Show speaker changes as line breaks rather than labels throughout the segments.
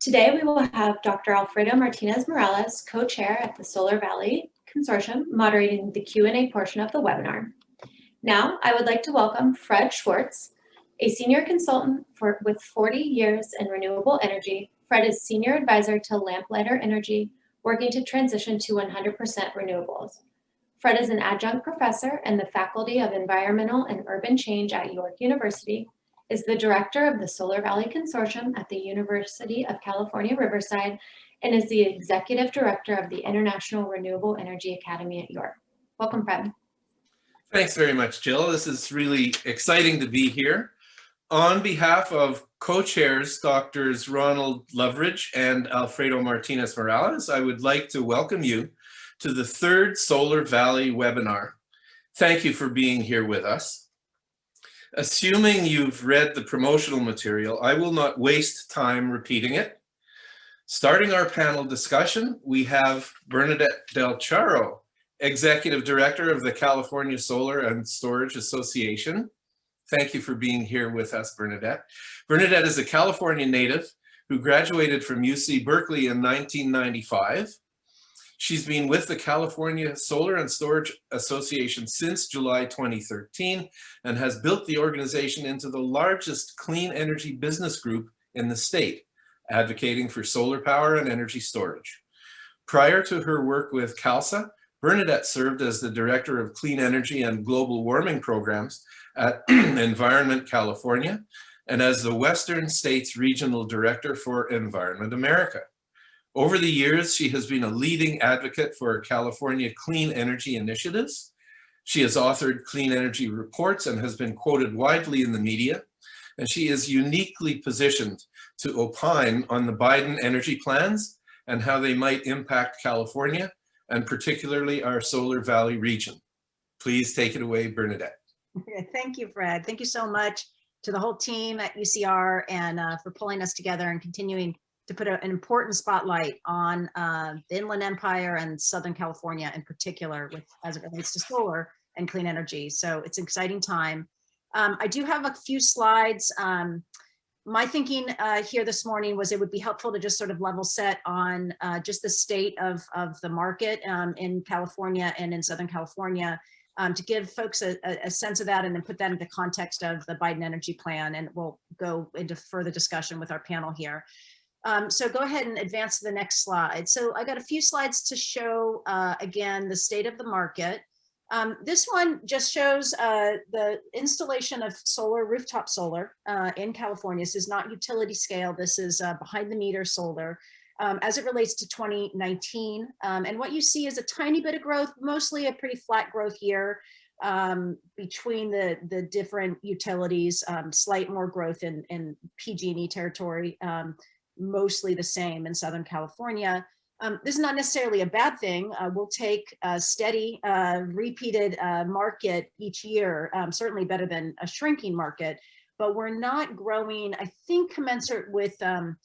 Today, we will have Dr. Alfredo Martinez-Morales, co-chair at the Solar Valley Consortium, moderating the Q&A portion of the webinar. Now, I would like to welcome Fred Schwartz, a senior consultant with 40 years in renewable energy. Fred is senior advisor to Lamplighter Energy, working to transition to 100% renewables. Fred is an adjunct professor in the Faculty of Environmental and Urban Change at York University, is the director of the Solar Valley Consortium at the University of California, Riverside, and is the executive director of the International Renewable Energy Academy at York. Welcome, Fred.
Thanks very much, Jill. This is really exciting to be here. On behalf of co-chairs, Drs. Ronald Loveridge and Alfredo Martinez-Morales, I would like to welcome you to the third Solar Valley webinar. Thank you for being here with us. Assuming you've read the promotional material, I will not waste time repeating it. Starting our panel discussion, we have Bernadette Del Chiaro, Executive Director of the California Solar and Storage Association. Thank you for being here with us, Bernadette. Bernadette is a California native who graduated from UC Berkeley in 1995. She's been with the California Solar and Storage Association since July 2013 and has built the organization into the largest clean energy business group in the state, advocating for solar power and energy storage. Prior to her work with CALSSA, Bernadette served as the Director of Clean Energy and Global Warming Programs at Environment California and as the Western States Regional Director for Environment America. Over the years, she has been a leading advocate for California clean energy initiatives. She has authored clean energy reports and has been quoted widely in the media, and she is uniquely positioned to opine on the Biden energy plans and how they might impact California, and particularly our Solar Valley region. Please take it away, Bernadette.
Thank you, Fred. Thank you so much to the whole team at UCR and for pulling us together and continuing to put an important spotlight on the Inland Empire and Southern California in particular as it relates to solar and clean energy. So it's an exciting time. I do have a few slides. My thinking here this morning was it would be helpful to just sort of level set on just the state of the market in California and in Southern California to give folks a sense of that and then put that into context of the Biden energy plan. And we'll go into further discussion with our panel here. So go ahead and advance to the next slide. So I got a few slides to show, again, the state of the market. This one just shows the installation of rooftop solar in California. This is not utility scale. This is behind the meter solar as it relates to 2019. And what you see is a tiny bit of growth, mostly a pretty flat growth year between the different utilities, slight more growth in PG&E territory, mostly the same in Southern California. This is not necessarily a bad thing. We'll take a steady, repeated market each year, certainly better than a shrinking market, but we're not growing, I think, commensurate with some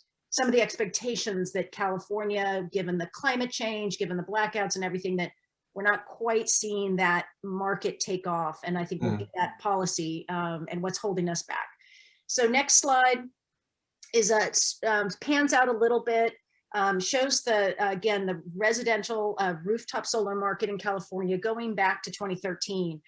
of the expectations that California, given the climate change, given the blackouts and everything, that we're not quite seeing that market take off. And I think we'll get that policy and what's holding us back. So next slide is pans out a little bit. Shows again, the residential rooftop solar market in California going back to 2013.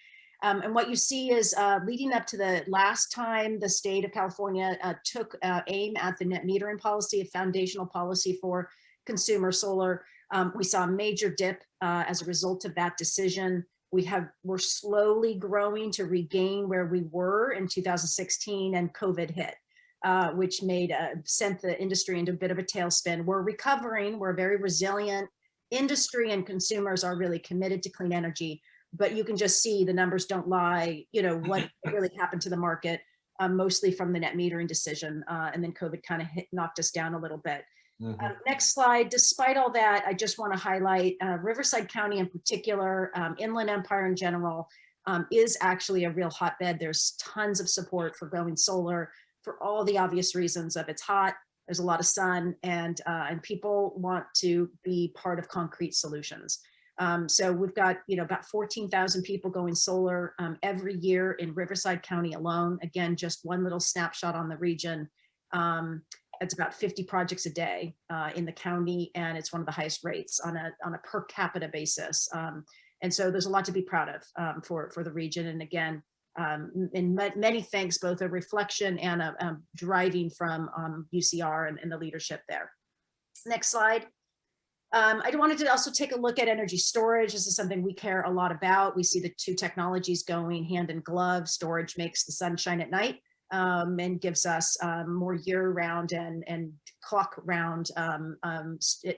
And what you see is leading up to the last time the state of California took aim at the net metering policy, a foundational policy for consumer solar. We saw a major dip as a result of that decision. We're slowly growing to regain where we were in 2016 and COVID hit. Which sent the industry into a bit of a tailspin. We're recovering, we're a very resilient industry, and consumers are really committed to clean energy, but you can just see the numbers don't lie, what really happened to the market, mostly from the net metering decision, and then COVID kind of knocked us down a little bit. Next slide. Despite all that, I just want to highlight Riverside County in particular, Inland Empire in general, is actually a real hotbed. There's tons of support for going solar, for all the obvious reasons of it's hot, there's a lot of sun, and people want to be part of concrete solutions. So we've got about 14,000 people going solar every year in Riverside County alone. Again, just one little snapshot on the region. It's about 50 projects a day in the county, and it's one of the highest rates on a per capita basis. And so there's a lot to be proud of for the region. And again, and many thanks, both a reflection and a driving from UCR and the leadership there. Next slide. I wanted to also take a look at energy storage. This is something we care a lot about. We see the two technologies going hand in glove. Storage makes the sun shine at night and gives us more year-round and clock-round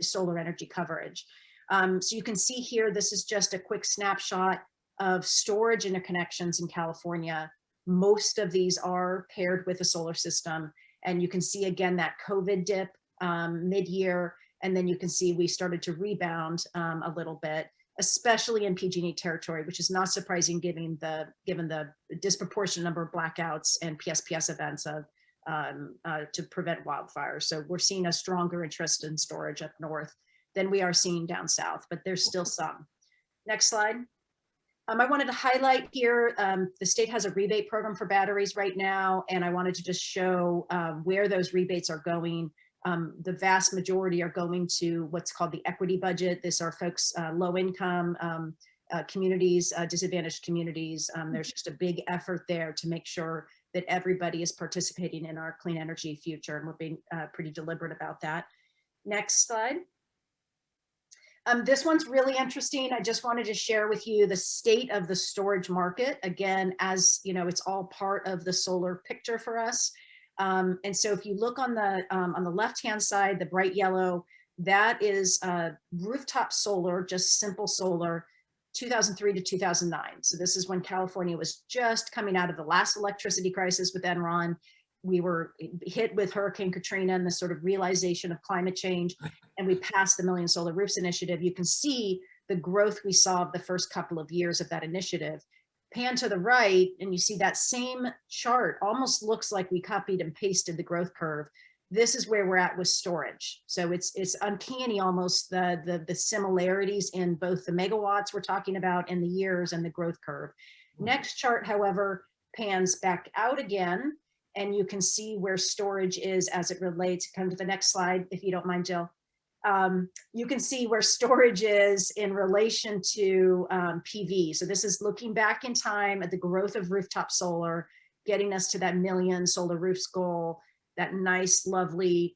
solar energy coverage. So you can see here, this is just a quick snapshot of storage interconnections in California. Most of these are paired with a solar system. And you can see again that COVID dip mid-year, and then you can see we started to rebound a little bit, especially in PG&E territory, which is not surprising given the disproportionate number of blackouts and PSPS events to prevent wildfires. So we're seeing a stronger interest in storage up north than we are seeing down south, but there's still some. Next slide. I wanted to highlight here, the state has a rebate program for batteries right now, and I wanted to just show where those rebates are going. The vast majority are going to what's called the equity budget. These are folks, low income communities, disadvantaged communities. There's just a big effort there to make sure that everybody is participating in our clean energy future, and we're being pretty deliberate about that. Next slide. This one's really interesting. I just wanted to share with you the state of the storage market. Again, as you know, it's all part of the solar picture for us. And so if you look on the left-hand side, the bright yellow, that is rooftop solar, just simple solar, 2003 to 2009. So this is when California was just coming out of the last electricity crisis with Enron. We were hit with Hurricane Katrina and the sort of realization of climate change, and we passed the Million Solar Roofs initiative. You can see the growth we saw of the first couple of years of that initiative. Pan to the right, and you see that same chart almost looks like we copied and pasted the growth curve. This is where we're at with storage. So it's uncanny almost the similarities in both the megawatts we're talking about and the years and the growth curve. Next chart, however, pans back out again, and you can see where storage is as it relates. Come to the next slide, if you don't mind, Jill. You can see where storage is in relation to PV. So this is looking back in time at the growth of rooftop solar, getting us to that million solar roofs goal, that nice, lovely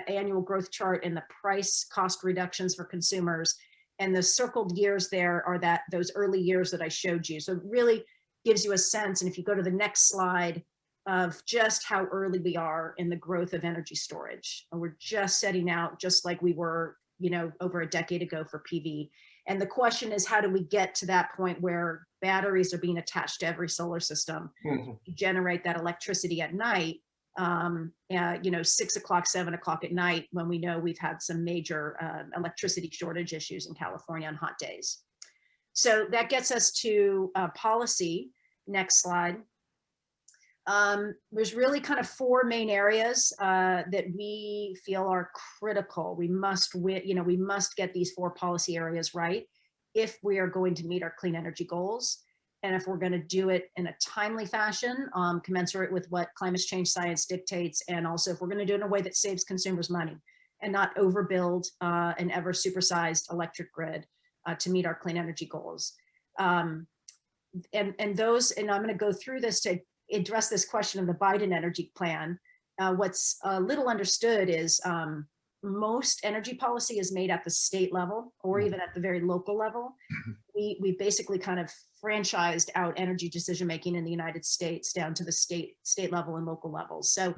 annual growth chart and the price cost reductions for consumers. And the circled years there are those early years that I showed you. So it really gives you a sense. And if you go to the next slide, of just how early we are in the growth of energy storage. And we're just setting out just like we were, you know, over a decade ago for PV. And the question is, how do we get to that point where batteries are being attached to every solar system to generate that electricity at night, you know, 6 o'clock, 7 o'clock at night, when we know we've had some major electricity shortage issues in California on hot days. So that gets us to policy. Next slide. There's really kind of 4 main areas that we feel are critical. We must get these 4 policy areas right if we are going to meet our clean energy goals, and if we're going to do it in a timely fashion, commensurate with what climate change science dictates, and also if we're going to do it in a way that saves consumers money and not overbuild an ever supersized electric grid to meet our clean energy goals. And I'm going to go through this to address this question of the Biden energy plan. What's a little understood is most energy policy is made at the state level or even at the very local level. We basically kind of franchised out energy decision-making in the United States down to the state level and local levels. So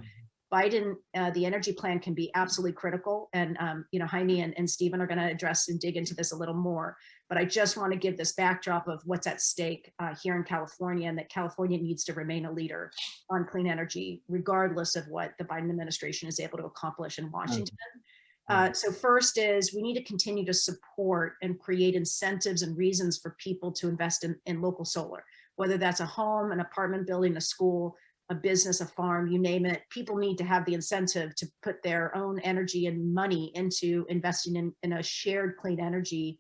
Biden, the energy plan can be absolutely critical. And, you know, Jaime and Stephen are going to address and dig into this a little more. But I just want to give this backdrop of what's at stake here in California, and that California needs to remain a leader on clean energy, regardless of what the Biden administration is able to accomplish in Washington. So first is we need to continue to support and create incentives and reasons for people to invest in local solar, whether that's a home, an apartment building, a school, a business, a farm, you name it. People need to have the incentive to put their own energy and money into investing in a shared clean energy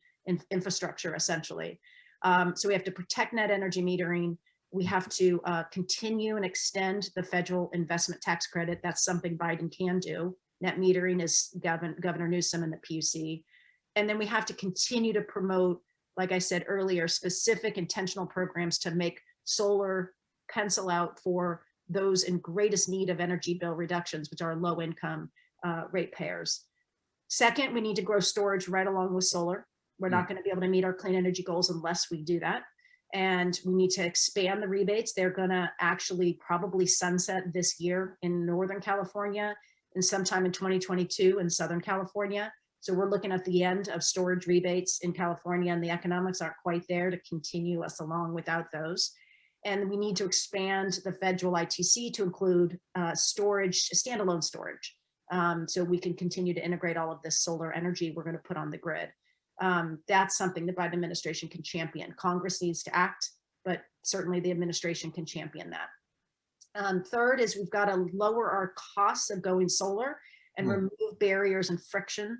infrastructure, essentially. So we have to protect net energy metering. We have to continue and extend the federal investment tax credit. That's something Biden can do. Net metering is Governor Newsom and the PUC. And then we have to continue to promote, like I said earlier, specific intentional programs to make solar pencil out for those in greatest need of energy bill reductions, which are low income ratepayers. Second, we need to grow storage right along with solar. We're not going to be able to meet our clean energy goals unless we do that. And we need to expand the rebates. They're going to actually probably sunset this year in Northern California and sometime in 2022 in Southern California. So we're looking at the end of storage rebates in California, and the economics aren't quite there to continue us along without those. And we need to expand the federal ITC to include storage, standalone storage, so we can continue to integrate all of this solar energy we're going to put on the grid. That's something the Biden administration can champion. Congress needs to act, but certainly the administration can champion that. Third is we've got to lower our costs of going solar and remove barriers and friction.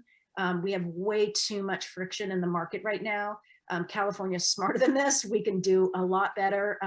We have way too much friction in the market right now. California is smarter than this. We can do a lot better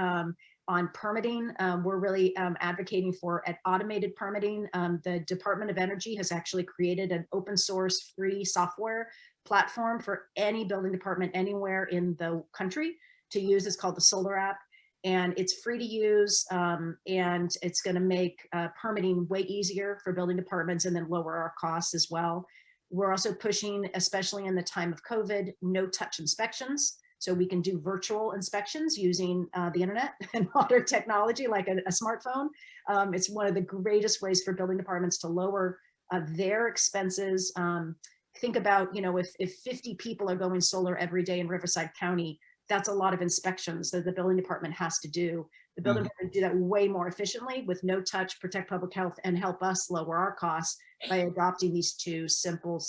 on permitting. We're really advocating for automated permitting. The Department of Energy has actually created an open source free software platform for any building department anywhere in the country to use. It's called the Solar App, and it's free to use, and it's going to make permitting way easier for building departments and then lower our costs as well. We're also pushing, especially in the time of COVID, no-touch inspections. So we can do virtual inspections using the internet and modern technology like a smartphone. It's one of the greatest ways for building departments to lower their expenses. Think about, you know, if 50 people are going solar every day in Riverside County, that's a lot of inspections that the building department has to do. The building department do that way more efficiently with no touch, protect public health, and help us lower our costs by adopting these two simple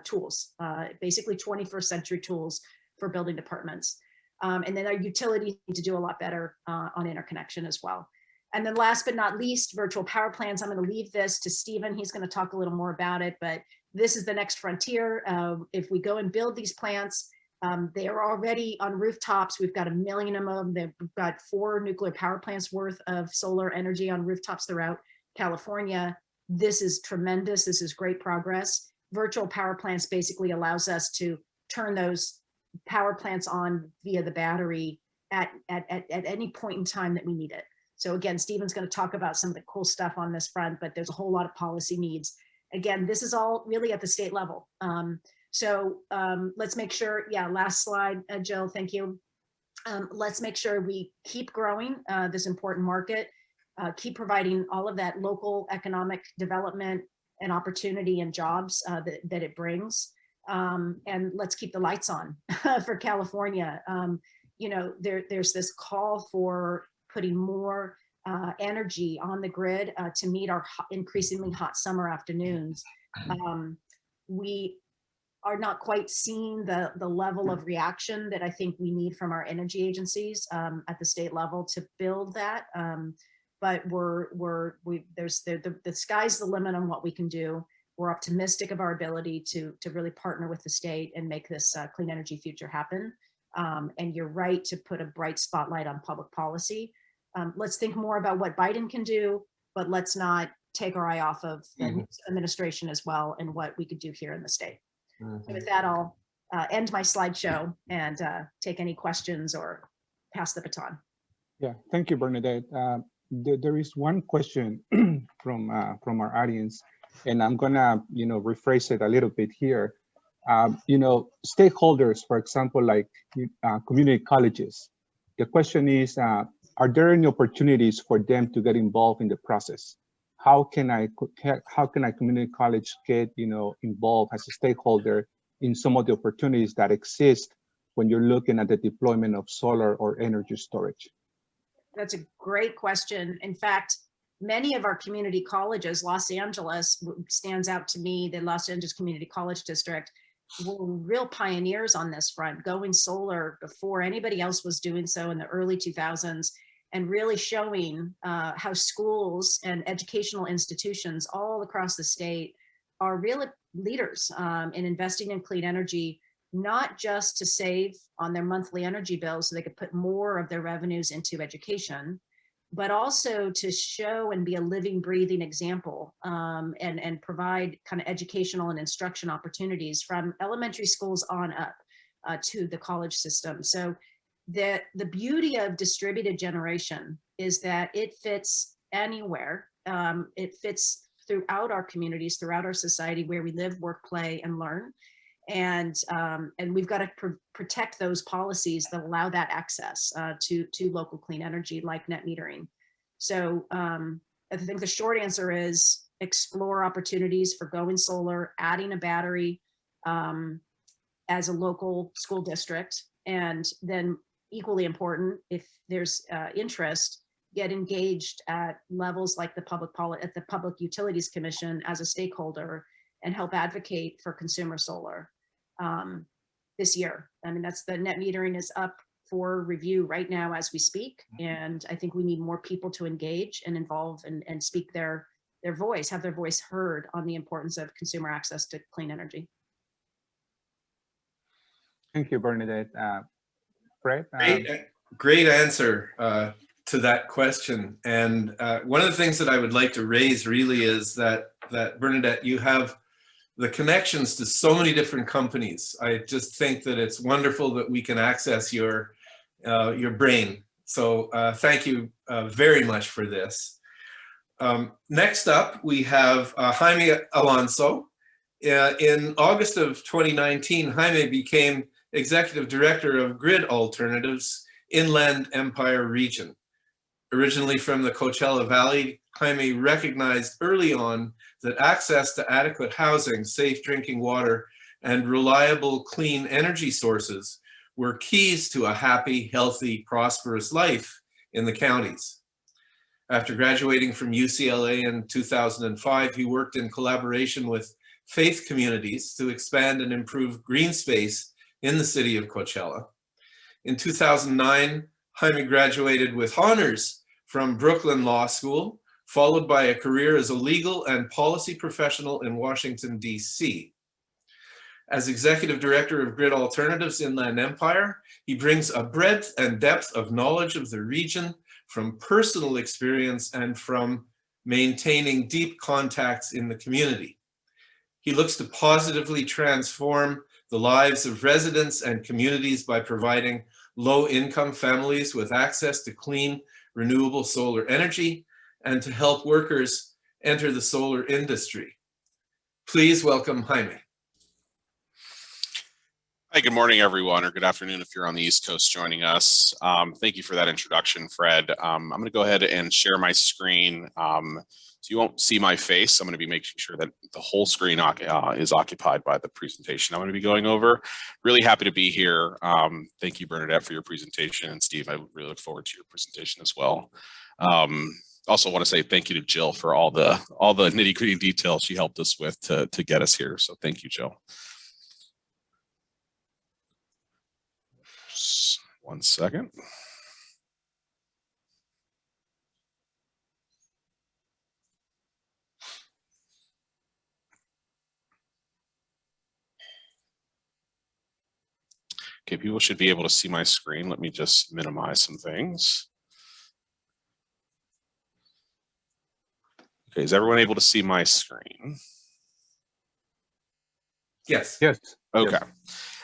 tools, basically 21st century tools for building departments. And then our utilities need to do a lot better on interconnection as well. And then last but not least, virtual power plants. I'm going to leave this to Stephen. He's going to talk a little more about it, but this is the next frontier. If we go and build these plants, they are already on rooftops. We've got 1 million of them. We've got 4 nuclear power plants worth of solar energy on rooftops throughout California. This is tremendous. This is great progress. Virtual power plants basically allows us to turn those power plants on via the battery at any point in time that we need it. So again, Stephen's going to talk about some of the cool stuff on this front, but there's a whole lot of policy needs. Again, this is all really at the state level. So let's make sure, last slide, Jill, thank you. Let's make sure we keep growing this important market, keep providing all of that local economic development and opportunity and jobs that it brings. And let's keep the lights on for California. You know, there's this call for putting more energy on the grid to meet our increasingly hot summer afternoons. We are not quite seeing the level of reaction that I think we need from our energy agencies at the state level to build that. But the sky's the limit on what we can do. We're optimistic of our ability to really partner with the state and make this clean energy future happen. And you're right to put a bright spotlight on public policy. Let's think more about what Biden can do, but let's not take our eye off of the administration as well and what we could do here in the state. So with that, I'll end my slideshow and take any questions or pass the baton.
Yeah, thank you, Bernadette. There is one question from our audience, and I'm gonna, rephrase it a little bit here. Stakeholders, for example, like community colleges. The question is, are there any opportunities for them to get involved in the process? How can a community college get involved as a stakeholder in some of the opportunities that exist when you're looking at the deployment of solar or energy storage?
That's a great question. In fact, many of our community colleges, Los Angeles stands out to me, the Los Angeles Community College District, were real pioneers on this front, going solar before anybody else was doing so in the early 2000s, and really showing how schools and educational institutions all across the state are real leaders in investing in clean energy. not just to save on their monthly energy bills so they could put more of their revenues into education, but also to show and be a living, breathing example, and provide kind of educational and instruction opportunities from elementary schools on up to the college system. So the beauty of distributed generation is that it fits anywhere. It fits throughout our communities, throughout our society where we live, work, play, and learn. And we've got to protect those policies that allow that access to local clean energy, like net metering. So I think the short answer is explore opportunities for going solar, adding a battery as a local school district, and then equally important, if there's interest, get engaged at levels like the Public Utilities Commission as a stakeholder and help advocate for consumer solar. This year. I mean, that's the net metering is up for review right now as we speak. And I think we need more people to engage and involve and speak their voice, have their voice heard on the importance of consumer access to clean energy.
Thank you, Bernadette. Fred?
Great answer to that question. And one of the things that I would like to raise really is that Bernadette, you have the connections to so many different companies. I just think that it's wonderful that we can access your brain. So thank you very much for this. Next up, we have Jaime Alonso. In August of 2019, Jaime became Executive Director of Grid Alternatives Inland Empire Region. Originally from the Coachella Valley, Jaime recognized early on that access to adequate housing, safe drinking water, and reliable clean energy sources were keys to a happy, healthy, prosperous life in the counties. After graduating from UCLA in 2005, he worked in collaboration with faith communities to expand and improve green space in the city of Coachella. In 2009, Jaime graduated with honors from Brooklyn Law School, followed by a career as a legal and policy professional in Washington, D.C. As Executive Director of Grid Alternatives Inland Empire, he brings a breadth and depth of knowledge of the region from personal experience and from maintaining deep contacts in the community. He looks to positively transform the lives of residents and communities by providing low-income families with access to clean, renewable solar energy, and to help workers enter the solar industry. Please welcome Jaime.
Hi, good morning, everyone, or good afternoon if you're on the East Coast joining us. Thank you for that introduction, Fred. I'm going to go ahead and share my screen. So you won't see my face. I'm going to be making sure that the whole screen is occupied by the presentation I'm going to be going over. Really happy to be here. Thank you, Bernadette, for your presentation. And Steve, I really look forward to your presentation as well. Also want to say thank you to Jill for all the nitty-gritty details she helped us with to get us here. So thank you, Jill. Just 1 second. Okay, people should be able to see my screen. Let me just minimize some things. Okay, is everyone able to see my screen?
Yes.
Yes.
Okay.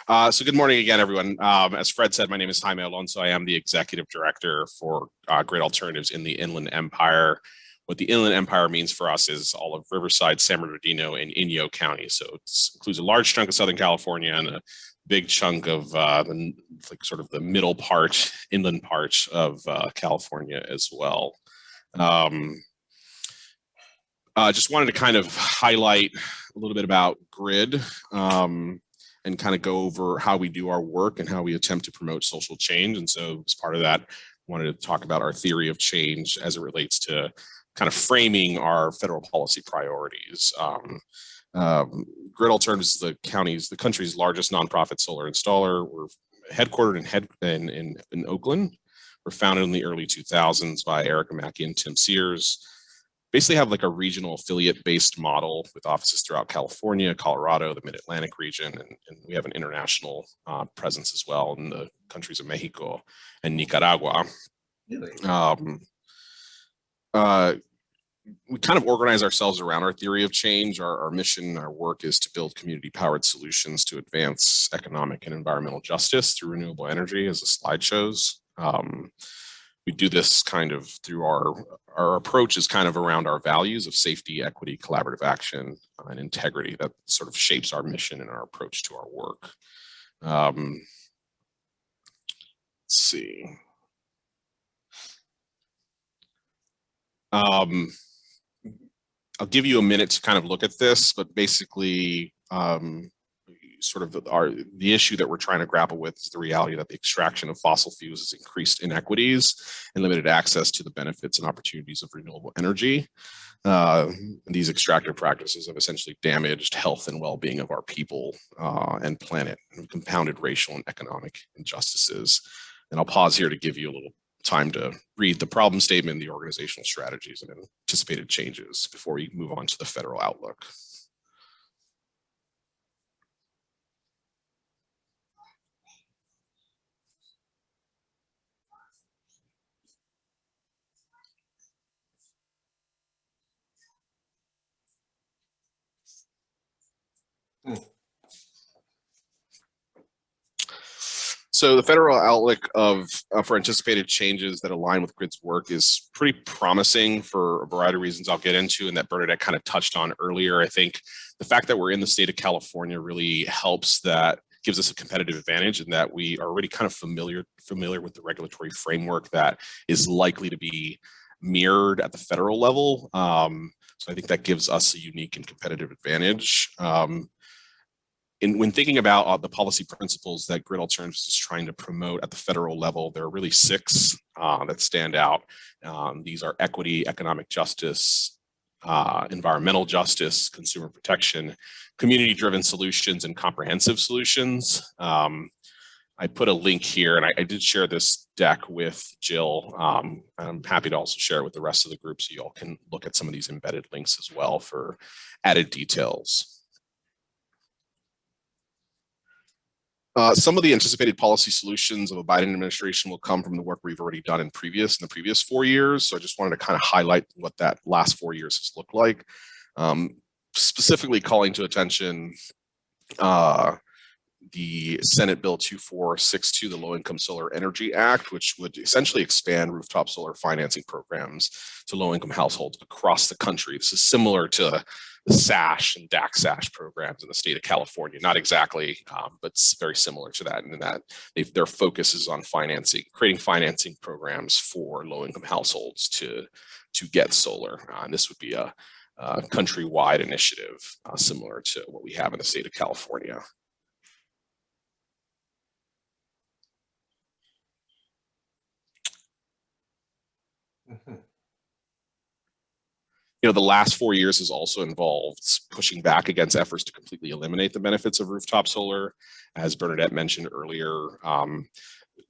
Yes. So good morning again, everyone. As Fred said, my name is Jaime Alonso. I am the Executive Director for Grid Alternatives in the Inland Empire. What the Inland Empire means for us is all of Riverside, San Bernardino, and Inyo County. So it includes a large chunk of Southern California and a big chunk of sort of the middle part, inland part of California as well. Just wanted to kind of highlight a little bit about Grid and kind of go over how we do our work and how we attempt to promote social change. And so as part of that, I wanted to talk about our theory of change as it relates to kind of framing our federal policy priorities. Grid Alternatives is the country's largest nonprofit solar installer. We're headquartered in Oakland. We're founded in the early 2000s by Erica Mackey and Tim Sears. basically have like a regional affiliate-based model with offices throughout California, Colorado, the Mid-Atlantic region, and we have an international presence as well in the countries of Mexico and Nicaragua.
Really?
We kind of organize ourselves around our theory of change. Our mission, our work is to build community-powered solutions to advance economic and environmental justice through renewable energy, as the slide shows. We do this kind of through our approach is kind of around our values of safety, equity, collaborative action, and integrity that sort of shapes our mission and our approach to our work. Let's see. I'll give you a minute to kind of look at this, but basically sort of the issue that we're trying to grapple with is the reality that the extraction of fossil fuels has increased inequities and limited access to the benefits and opportunities of renewable energy. These extractive practices have essentially damaged health and well-being of our people and planet, and compounded racial and economic injustices. And I'll pause here to give you a little time to read the problem statement, the organizational strategies, and anticipated changes before we move on to the federal outlook. So the federal outlook for anticipated changes that align with GRID's work is pretty promising for a variety of reasons I'll get into, and that Bernadette kind of touched on earlier. I think the fact that we're in the state of California really helps, that gives us a competitive advantage, in that we are already kind of familiar with the regulatory framework that is likely to be mirrored at the federal level. So I think that gives us a unique and competitive advantage. When thinking about the policy principles that GRID Alternatives is trying to promote at the federal level, there are really 6 that stand out. These are equity, economic justice, environmental justice, consumer protection, community-driven solutions, and comprehensive solutions. I put a link here, and I did share this deck with Jill. I'm happy to also share it with the rest of the group, so you all can look at some of these embedded links as well for added details. Some of the anticipated policy solutions of a Biden administration will come from the work we've already done in the previous 4 years. So I just wanted to kind of highlight what that last 4 years has looked like. Specifically calling to attention the Senate Bill 2462, the Low Income Solar Energy Act, which would essentially expand rooftop solar financing programs to low-income households across the country. This is similar to the SASH and DAC-SASH programs in the state of California. Not exactly, but it's very similar to that, in that their focus is on creating financing programs for low-income households to get solar. And this would be a countrywide initiative similar to what we have in the state of California.
Mm-hmm.
The last 4 years has also involved pushing back against efforts to completely eliminate the benefits of rooftop solar. As Bernadette mentioned earlier,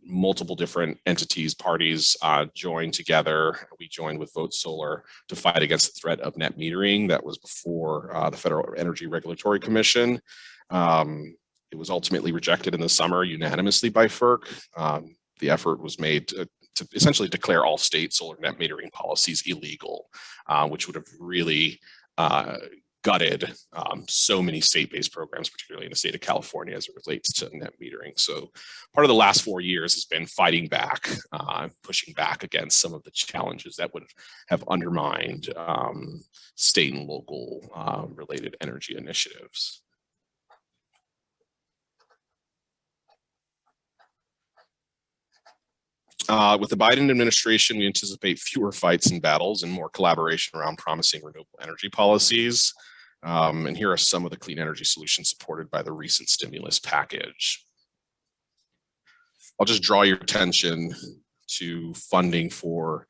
multiple different entities, parties joined together. We joined with Vote Solar to fight against the threat of net metering that was before the Federal Energy Regulatory Commission. It was ultimately rejected in the summer unanimously by FERC. The effort was made to essentially declare all state solar net metering policies illegal, which would have really gutted so many state-based programs, particularly in the state of California, as it relates to net metering. So part of the last 4 years has been fighting back, pushing back against some of the challenges that would have undermined state and local related energy initiatives. With the Biden administration, we anticipate fewer fights and battles and more collaboration around promising renewable energy policies. And here are some of the clean energy solutions supported by the recent stimulus package. I'll just draw your attention to funding for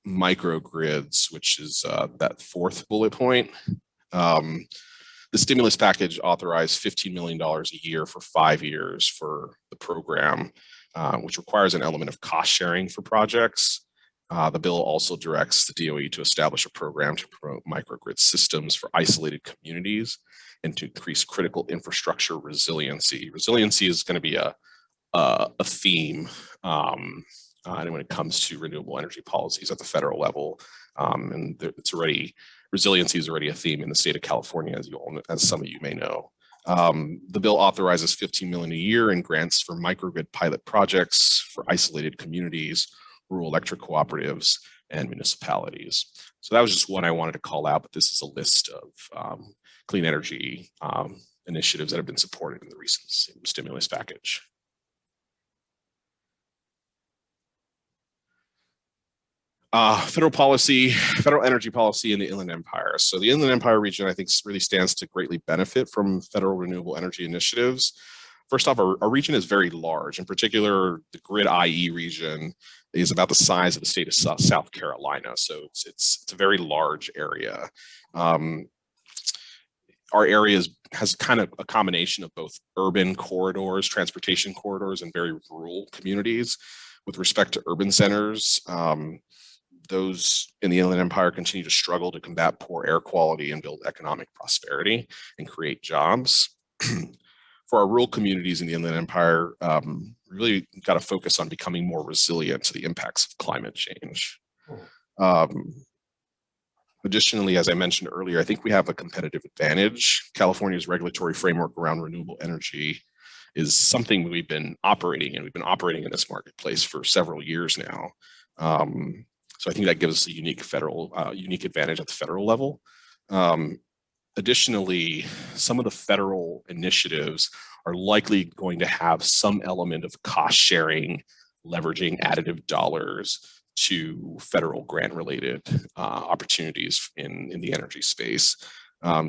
microgrids, which is that 4th bullet point. The stimulus package authorized $15 million a year for 5 years for the program, which requires an element of cost sharing for projects. The bill also directs the DOE to establish a program to promote microgrid systems for isolated communities and to increase critical infrastructure resiliency. Resiliency is going to be a theme and when it comes to renewable energy policies at the federal level. And resiliency is already a theme in the state of California, as some of you may know. The bill authorizes $15 million a year in grants for microgrid pilot projects for isolated communities, rural electric cooperatives, and municipalities. So that was just one I wanted to call out, but this is a list of clean energy initiatives that have been supported in the recent stimulus package. Federal energy policy in the Inland Empire. So the Inland Empire region, I think, really stands to greatly benefit from federal renewable energy initiatives. First off, our region is very large. In particular, the Grid IE region is about the size of the state of South Carolina. So it's a very large area. Our area has kind of a combination of both urban corridors, transportation corridors, and very rural communities. With respect to urban centers, those in the Inland Empire continue to struggle to combat poor air quality and build economic prosperity and create jobs. For our rural communities in the Inland Empire, really got to focus on becoming more resilient to the impacts of climate change. Additionally, as I mentioned earlier, I think we have a competitive advantage. California's regulatory framework around renewable energy is something we've been operating in. We've been operating in this marketplace for several years now. So I think that gives us a unique advantage at the federal level. Additionally, some of the federal initiatives are likely going to have some element of cost sharing, leveraging additive dollars to federal grant related opportunities in the energy space.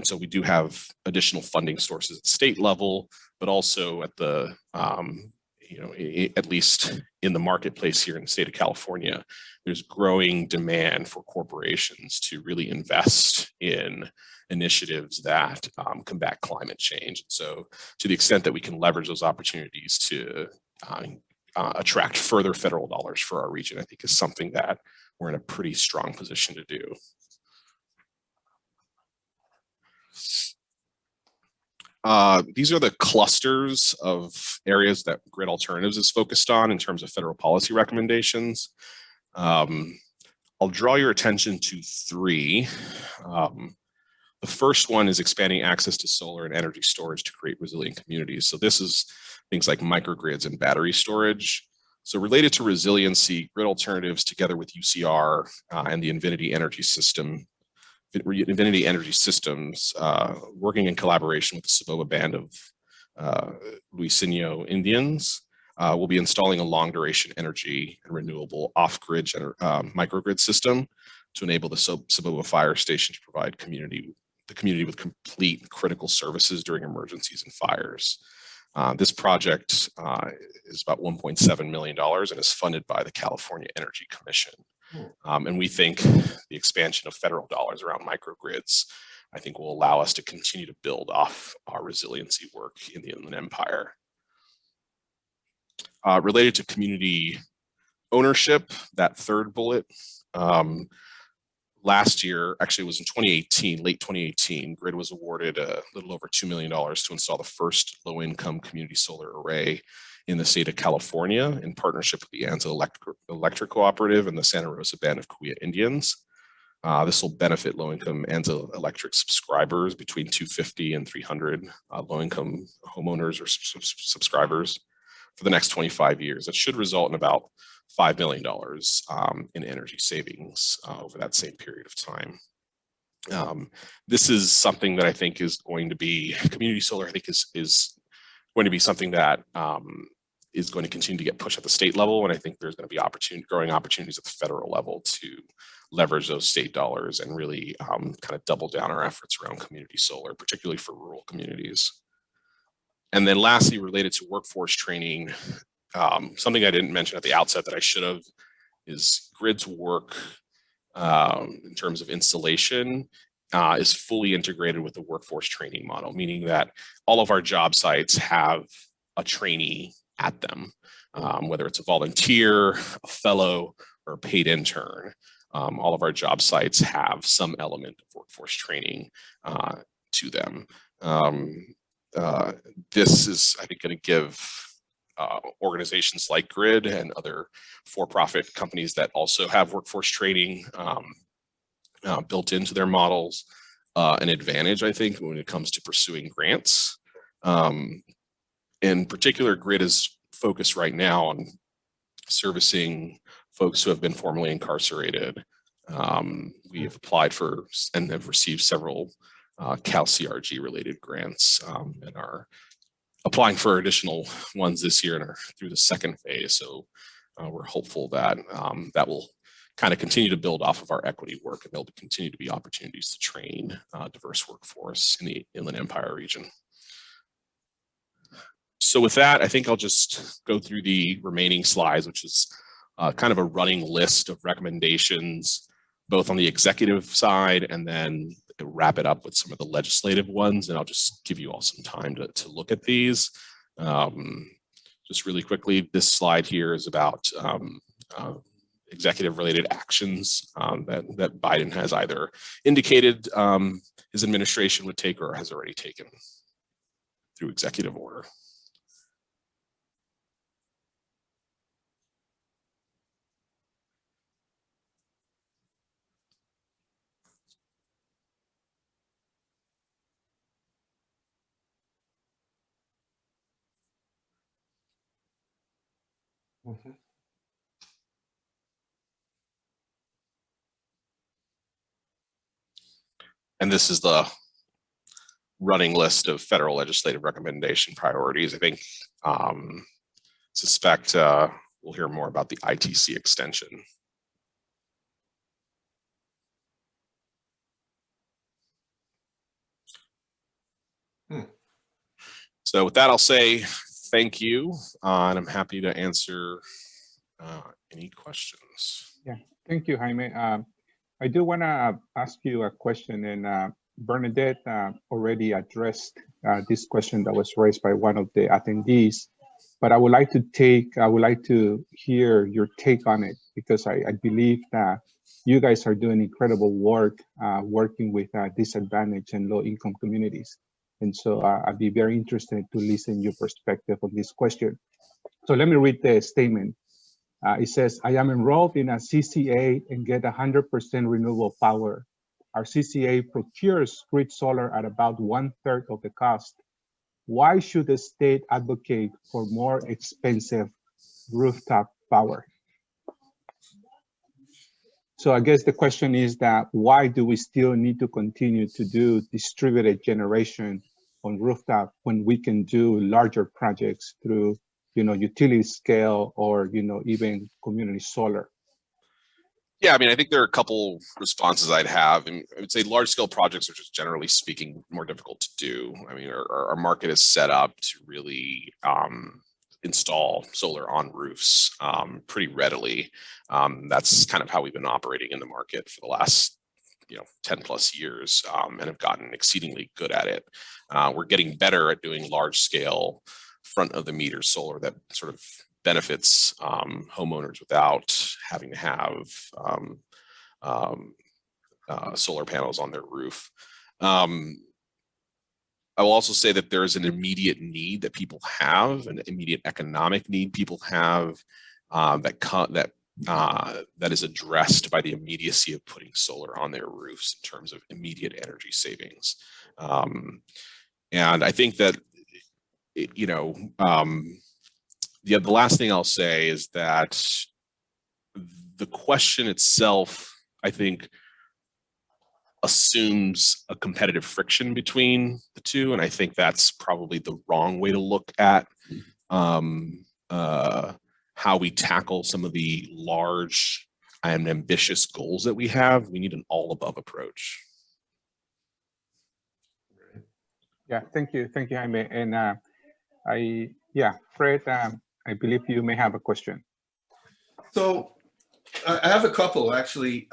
So we do have additional funding sources at the state level, but also at the, at least in the marketplace here in the state of California, there's growing demand for corporations to really invest in initiatives that combat climate change. So to the extent that we can leverage those opportunities to attract further federal dollars for our region, I think is something that we're in a pretty strong position to do. These are the clusters of areas that Grid Alternatives is focused on in terms of federal policy recommendations. I'll draw your attention to three. The first one is expanding access to solar and energy storage to create resilient communities. So this is things like microgrids and battery storage. So related to resiliency, Grid Alternatives together with UCR and the Infinity Energy Systems, working in collaboration with the Saboba Band of Luisinho Indians, will be installing a long duration energy and renewable off-grid microgrid system to enable the Saboba Fire Station to provide the community with complete critical services during emergencies and fires. This project is about $1.7 million and is funded by the California Energy Commission. And we think the expansion of federal dollars around microgrids, I think, will allow us to continue to build off our resiliency work in the Inland Empire. Related to community ownership, that third bullet, last year, actually it was in 2018, late 2018, Grid was awarded a little over $2 million to install the first low-income community solar array in the state of California in partnership with the Anza Electric Cooperative and the Santa Rosa Band of Kuya Indians. This will benefit low-income Anza Electric subscribers between 250 and 300 low-income homeowners or subscribers for the next 25 years. That should result in about $5 million in energy savings over that same period of time. This is something that I think is going to be, community solar I think is going to be something that is going to continue to get pushed at the state level. And I think there's going to be growing opportunities at the federal level to leverage those state dollars and really kind of double down our efforts around community solar, particularly for rural communities. And then lastly, related to workforce training, something I didn't mention at the outset that I should have is Grid's work in terms of installation is fully integrated with the workforce training model, meaning that all of our job sites have a trainee at them, whether it's a volunteer, a fellow, or a paid intern. All of our job sites have some element of workforce training to them. This is, I think, going to give organizations like Grid and other for-profit companies that also have workforce training built into their models an advantage, I think, when it comes to pursuing grants. In particular, Grid is focused right now on servicing folks who have been formerly incarcerated. We have applied for and have received several CalCRG related grants and are applying for additional ones this year and are through the second phase. So we're hopeful that that will kind of continue to build off of our equity work and there'll continue to be opportunities to train diverse workforce in the Inland Empire region. So with that, I think I'll just go through the remaining slides, which is kind of a running list of recommendations, both on the executive side and then wrap it up with some of the legislative ones. And I'll just give you all some time to look at these. Just really quickly, this slide here is about executive related actions that Biden has either indicated his administration would take or has already taken through executive order.
Mm-hmm.
And this is the running list of federal legislative recommendation priorities. I think, suspect we'll hear more about the ITC extension. So with that, I'll say thank you, and I'm happy to answer any questions.
Yeah, thank you, Jaime. I do want to ask you a question, and Bernadette already addressed this question that was raised by one of the attendees, but I would like to hear your take on it, because I believe that you guys are doing incredible work working with disadvantaged and low-income communities. And so I'd be very interested to listen to your perspective on this question. So let me read the statement. It says, I am enrolled in a CCA and get 100% renewable power. Our CCA procures grid solar at about 1/3 of the cost. Why should the state advocate for more expensive rooftop power? So I guess the question is that why do we still need to continue to do distributed generation on rooftop when we can do larger projects through, utility scale or, even community solar?
Yeah, I mean, I think there are a couple responses I'd have. And I would say large scale projects are just generally speaking more difficult to do. I mean, our market is set up to really install solar on roofs pretty readily. That's kind of how we've been operating in the market for the last 10 plus years and have gotten exceedingly good at it. We're getting better at doing large scale front of the meter solar that sort of benefits homeowners without having to have solar panels on their roof. I will also say that there is an immediate need that people have, an immediate economic need people have that is addressed by the immediacy of putting solar on their roofs in terms of immediate energy savings. And I think that, the last thing I'll say is that the question itself, I think, assumes a competitive friction between the two. And I think that's probably the wrong way to look at how we tackle some of the large and ambitious goals that we have. We need an all-above approach.
Yeah, thank you, Jaime. And Fred, I believe you may have a question.
So I have a couple, actually.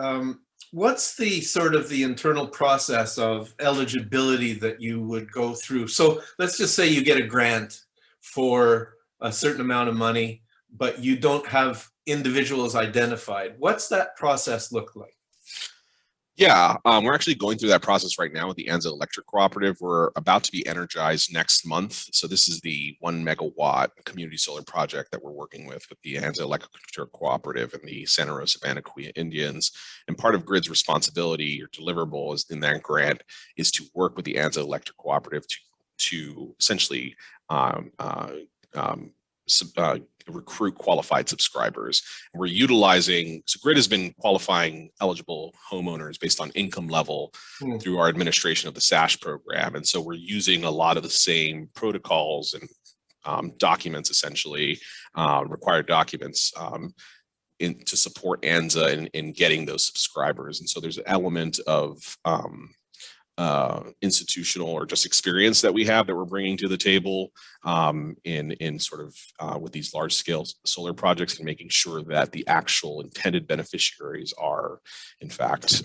What's the sort of the internal process of eligibility that you would go through? So let's just say you get a grant for a certain amount of money, but you don't have individuals identified. What's that process look like?
Yeah, we're actually going through that process right now with the Anza Electric Cooperative. We're about to be energized next month. So this is the 1 megawatt community solar project that we're working with the Anza Electric Cooperative and the Santa Rosa Vanaquia Indians. And part of GRID's responsibility or deliverable is in that grant is to work with the Anza Electric Cooperative to essentially recruit qualified subscribers. And we're utilizing, so GRID has been qualifying eligible homeowners based on income level through our administration of the SASH program. And so we're using a lot of the same protocols and documents, essentially, required documents to support ANZA in getting those subscribers. And so there's an element of institutional or just experience that we have that we're bringing to the table in sort of with these large scale solar projects, and making sure that the actual intended beneficiaries are in fact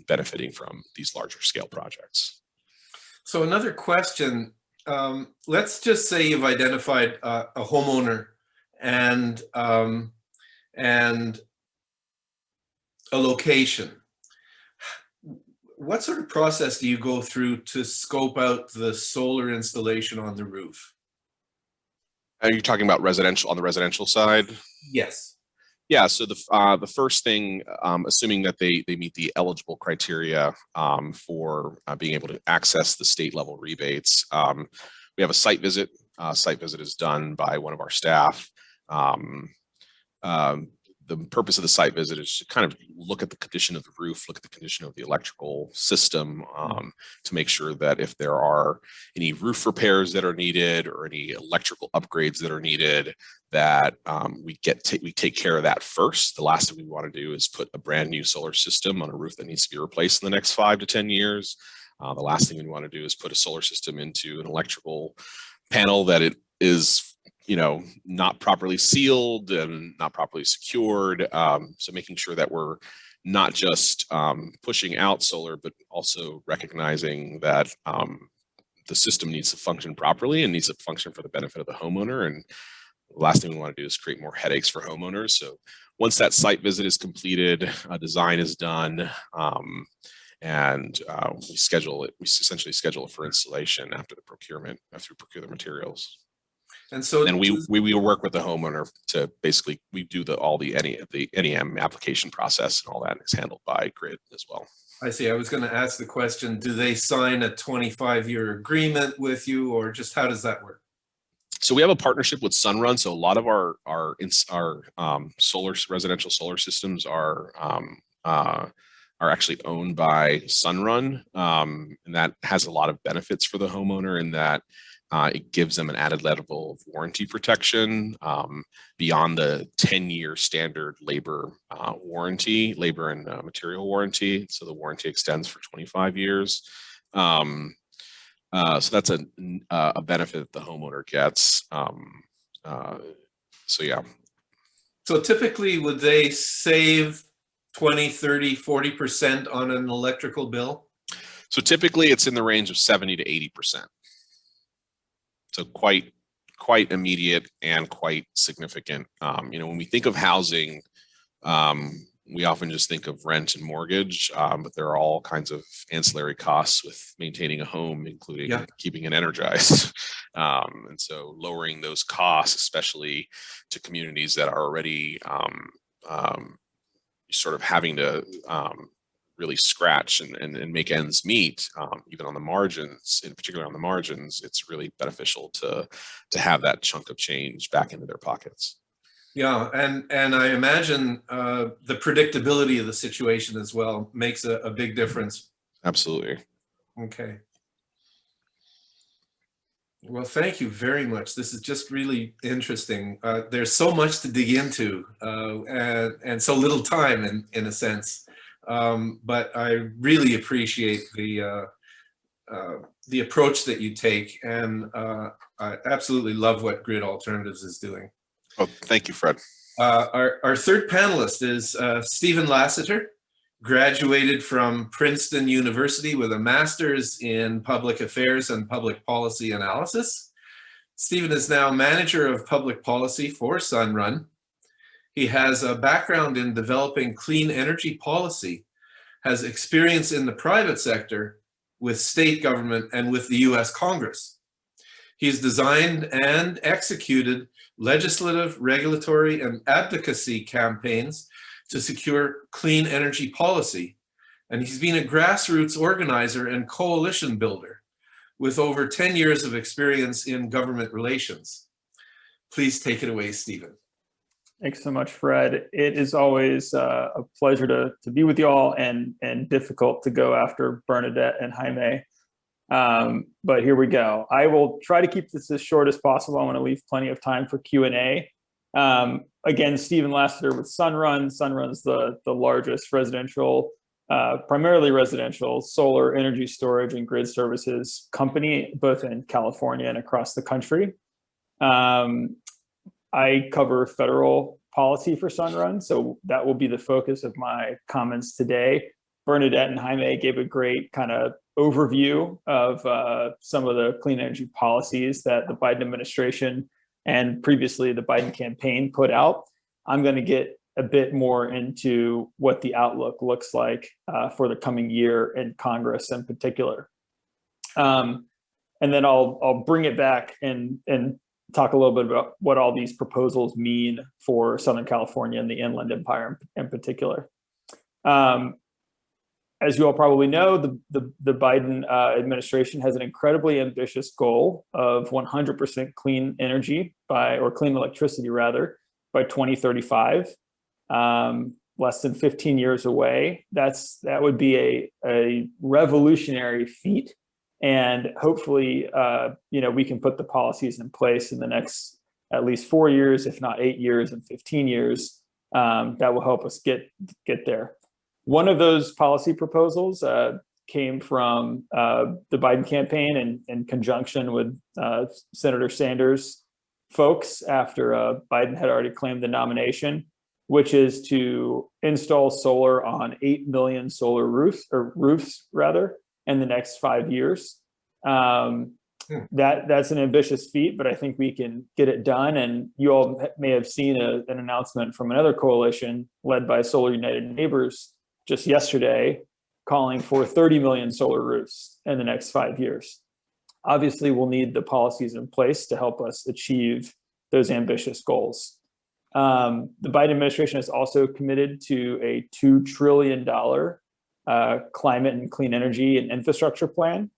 benefiting from these larger scale projects.
So another question, let's just say you've identified a homeowner and a location. What sort of process do you go through to scope out the solar installation on the roof?
Are you talking about residential, on the residential side?
Yes.
Yeah, so the first thing, assuming that they meet the eligible criteria for being able to access the state level rebates, we have a site visit. Site visit is done by one of our staff. The purpose of the site visit is to kind of look at the condition of the roof, look at the condition of the electrical system, to make sure that if there are any roof repairs that are needed or any electrical upgrades that are needed, that we take care of that first. The last thing we want to do is put a brand new solar system on a roof that needs to be replaced in the next 5 to 10 years. The last thing we want to do is put a solar system into an electrical panel that it is, you know, not properly sealed and not properly secured. So making sure that we're not just pushing out solar, but also recognizing that the system needs to function properly and needs to function for the benefit of the homeowner. And the last thing we want to do is create more headaches for homeowners. So once that site visit is completed, design is done, and we essentially schedule it for installation after the procurement, after we procure the materials. And so then we work with the homeowner to basically, we do all the NEM application process, and all that is handled by GRID as well.
I see. I was going to ask the question, do they sign a 25-year agreement with you, or just how does that work?
So we have a partnership with Sunrun. So a lot of our residential solar systems are actually owned by Sunrun, and that has a lot of benefits for the homeowner in that it gives them an added level of warranty protection beyond the 10-year standard labor warranty, labor and material warranty. So the warranty extends for 25 years. So that's a benefit that the homeowner gets. So yeah.
So typically, would they save 20, 30, 40% on an electrical bill?
So typically it's in the range of 70 to 80%. So quite immediate and quite significant. You know, when we think of housing, we often just think of rent and mortgage, but there are all kinds of ancillary costs with maintaining a home, including keeping it energized. And so lowering those costs, especially to communities that are already sort of having to really scratch and make ends meet, even on the margins, in particular on the margins, it's really beneficial to have that chunk of change back into their pockets.
Yeah, and I imagine the predictability of the situation as well makes a big difference.
Absolutely.
Okay. Well, thank you very much. This is just really interesting. There's so much to dig into and so little time in a sense. But I really appreciate the approach that you take, and I absolutely love what Grid Alternatives is doing.
Oh, thank you, Fred.
Our third panelist is Stephen Lassiter, graduated from Princeton University with a master's in public affairs and public policy analysis. Stephen is now manager of public policy for Sunrun. He has a background in developing clean energy policy, has experience in the private sector with state government and with the US Congress. He's designed and executed legislative, regulatory, and advocacy campaigns to secure clean energy policy. And he's been a grassroots organizer and coalition builder with over 10 years of experience in government relations. Please take it away, Stephen.
Thanks so much, Fred. It is always a pleasure to be with you all, and difficult to go after Bernadette and Jaime. But here we go. I will try to keep this as short as possible. I want to leave plenty of time for Q&A. Again, Stephen Lassiter with Sunrun. Sunrun's the largest residential, primarily residential solar energy storage and grid services company, both in California and across the country. I cover federal policy for Sunrun, so that will be the focus of my comments today. Bernadette and Jaime gave a great kind of overview of some of the clean energy policies that the Biden administration and previously the Biden campaign put out. I'm going to get a bit more into what the outlook looks like for the coming year in Congress in particular. And then I'll bring it back and talk a little bit about what all these proposals mean for Southern California and the Inland Empire in particular. As you all probably know, the Biden administration has an incredibly ambitious goal of 100% clean energy or clean electricity rather, by 2035. Less than 15 years away. That would be a revolutionary feat. And hopefully, we can put the policies in place in the next at least 4 years, if not 8 years and 15 years, that will help us get there. One of those policy proposals came from the Biden campaign in conjunction with Senator Sanders' folks after Biden had already claimed the nomination, which is to install solar on 8 million solar roofs in the next 5 years. That's an ambitious feat, but I think we can get it done. And you all may have seen an announcement from another coalition led by Solar United Neighbors just yesterday, calling for 30 million solar roofs in the next 5 years. Obviously, we'll need the policies in place to help us achieve those ambitious goals. The Biden administration has also committed to a $2 trillion climate and clean energy and infrastructure plan.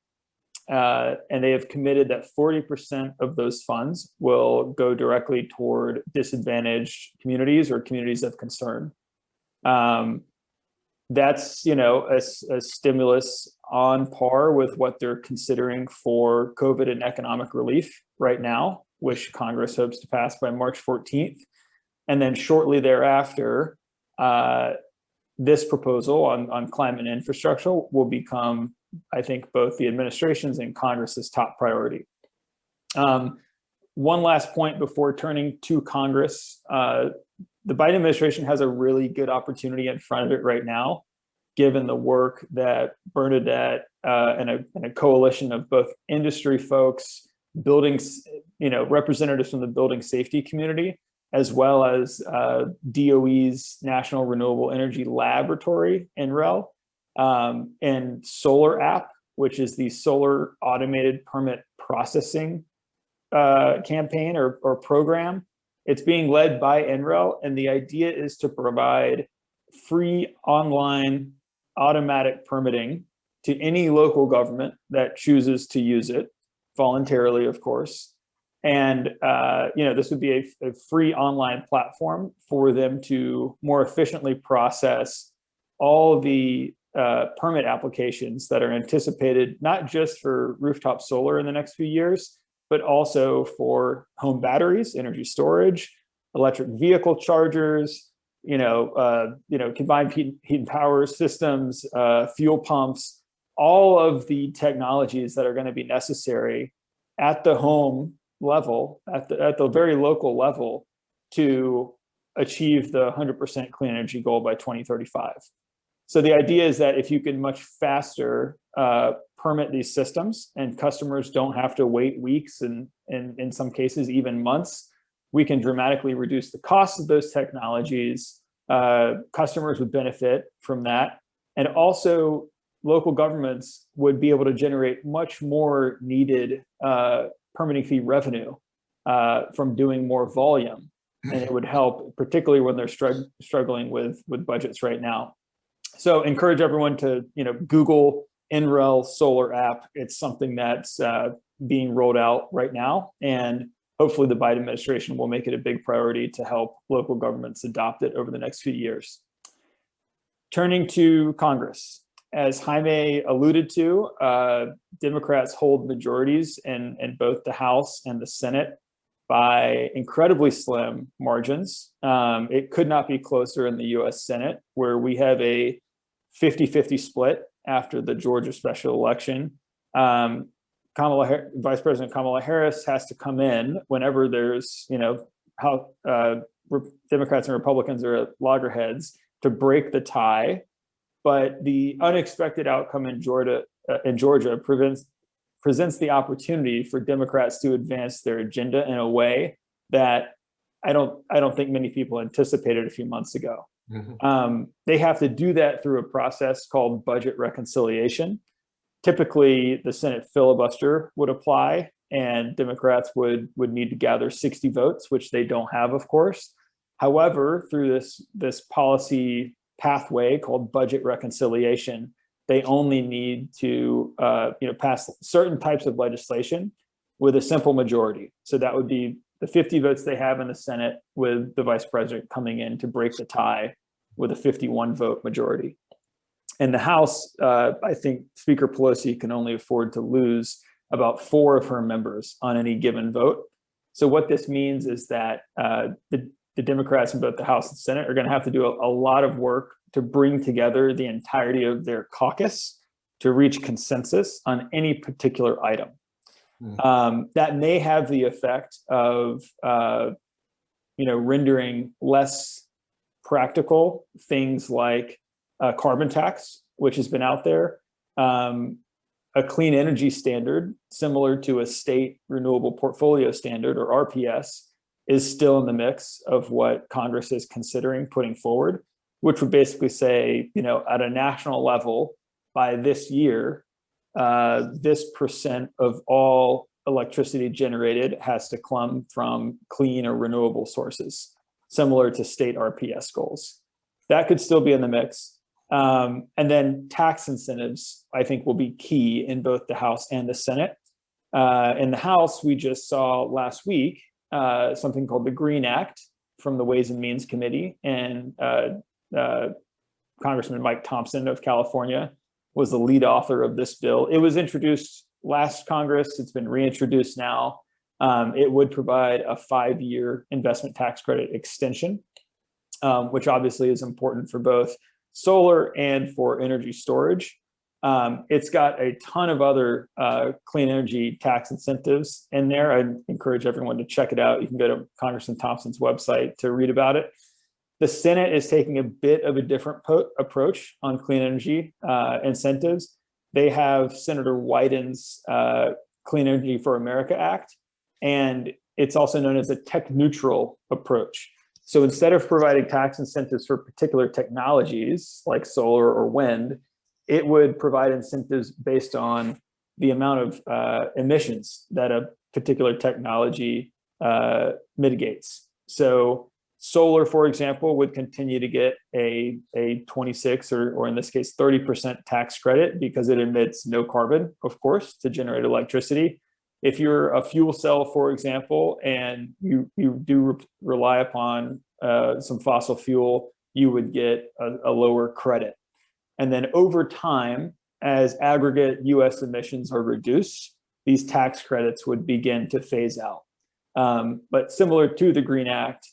And they have committed that 40% of those funds will go directly toward disadvantaged communities or communities of concern. That's, a stimulus on par with what they're considering for COVID and economic relief right now, which Congress hopes to pass by March 14th. And then shortly thereafter, this proposal on climate and infrastructure will become, I think, both the administration's and Congress's top priority. One last point before turning to Congress. The Biden administration has a really good opportunity in front of it right now, given the work that Bernadette and a coalition of both industry folks, buildings, representatives from the building safety community, as well as DOE's National Renewable Energy Laboratory, NREL, and Solar App, which is the Solar Automated Permit Processing campaign or program. It's being led by NREL, and the idea is to provide free online automatic permitting to any local government that chooses to use it, voluntarily, of course. And this would be a free online platform for them to more efficiently process all the permit applications that are anticipated, not just for rooftop solar in the next few years, but also for home batteries, energy storage, electric vehicle chargers, combined heat and power systems, fuel pumps, all of the technologies that are going to be necessary at the home level, at the very local level, to achieve the 100% clean energy goal by 2035. So the idea is that if you can much faster permit these systems, and customers don't have to wait weeks and in some cases even months we can dramatically reduce the cost of those technologies. Customers would benefit from that. And also local governments would be able to generate much more needed permitting fee revenue from doing more volume. And it would help, particularly when they're struggling with budgets right now. So encourage everyone to, Google NREL solar app. It's something that's being rolled out right now. And hopefully the Biden administration will make it a big priority to help local governments adopt it over the next few years. Turning to Congress, as Jaime alluded to, Democrats hold majorities in both the House and the Senate by incredibly slim margins. It could not be closer in the US Senate, where we have a 50-50 split after the Georgia special election. Vice President Kamala Harris has to come in whenever there's, how Democrats and Republicans are at loggerheads to break the tie. But the unexpected outcome in Georgia presents the opportunity for Democrats to advance their agenda in a way that I don't think many people anticipated a few months ago. Mm-hmm. They have to do that through a process called budget reconciliation. Typically, the Senate filibuster would apply, and Democrats would need to gather 60 votes, which they don't have, of course. However, through this policy pathway called budget reconciliation, they only need to pass certain types of legislation with a simple majority. So that would be the 50 votes they have in the Senate, with the vice president coming in to break the tie with a 51 vote majority. In the House, I think Speaker Pelosi can only afford to lose about 4 of her members on any given vote. So what this means is that the Democrats in both the House and Senate are going to have to do a lot of work to bring together the entirety of their caucus to reach consensus on any particular item. That may have the effect of rendering less practical things like a carbon tax, which has been out there, a clean energy standard similar to a state renewable portfolio standard, or RPS, is still in the mix of what Congress is considering putting forward, which would basically say, at a national level, by this year, this percent of all electricity generated has to come from clean or renewable sources, similar to state RPS goals. That could still be in the mix. And then tax incentives, I think, will be key in both the House and the Senate. In the House, we just saw last week something called the Green Act from the Ways and Means Committee, and Congressman Mike Thompson of California was the lead author of this bill. It was introduced last Congress. It's been reintroduced now. It would provide a 5-year investment tax credit extension, which obviously is important for both solar and for energy storage. It's got a ton of other clean energy tax incentives in there. I encourage everyone to check it out. You can go to Congressman Thompson's website to read about it. The Senate is taking a bit of a different approach on clean energy incentives. They have Senator Wyden's Clean Energy for America Act, and it's also known as a tech-neutral approach. So instead of providing tax incentives for particular technologies like solar or wind, it would provide incentives based on the amount of emissions that a particular technology mitigates. So solar, for example, would continue to get a 26 or in this case 30% tax credit because it emits no carbon, of course, to generate electricity. If you're a fuel cell, for example, and you do rely upon some fossil fuel, you would get a lower credit. And then over time, as aggregate US emissions are reduced, these tax credits would begin to phase out. But similar to the Green Act,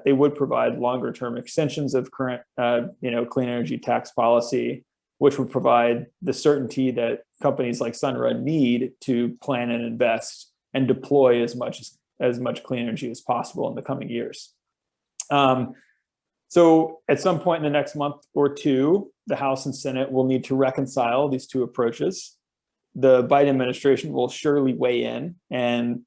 they would provide longer term extensions of current clean energy tax policy, which would provide the certainty that companies like Sunrun need to plan and invest and deploy as much clean energy as possible in the coming years. So at some point in the next month or two, the House and Senate will need to reconcile these two approaches. The Biden administration will surely weigh in and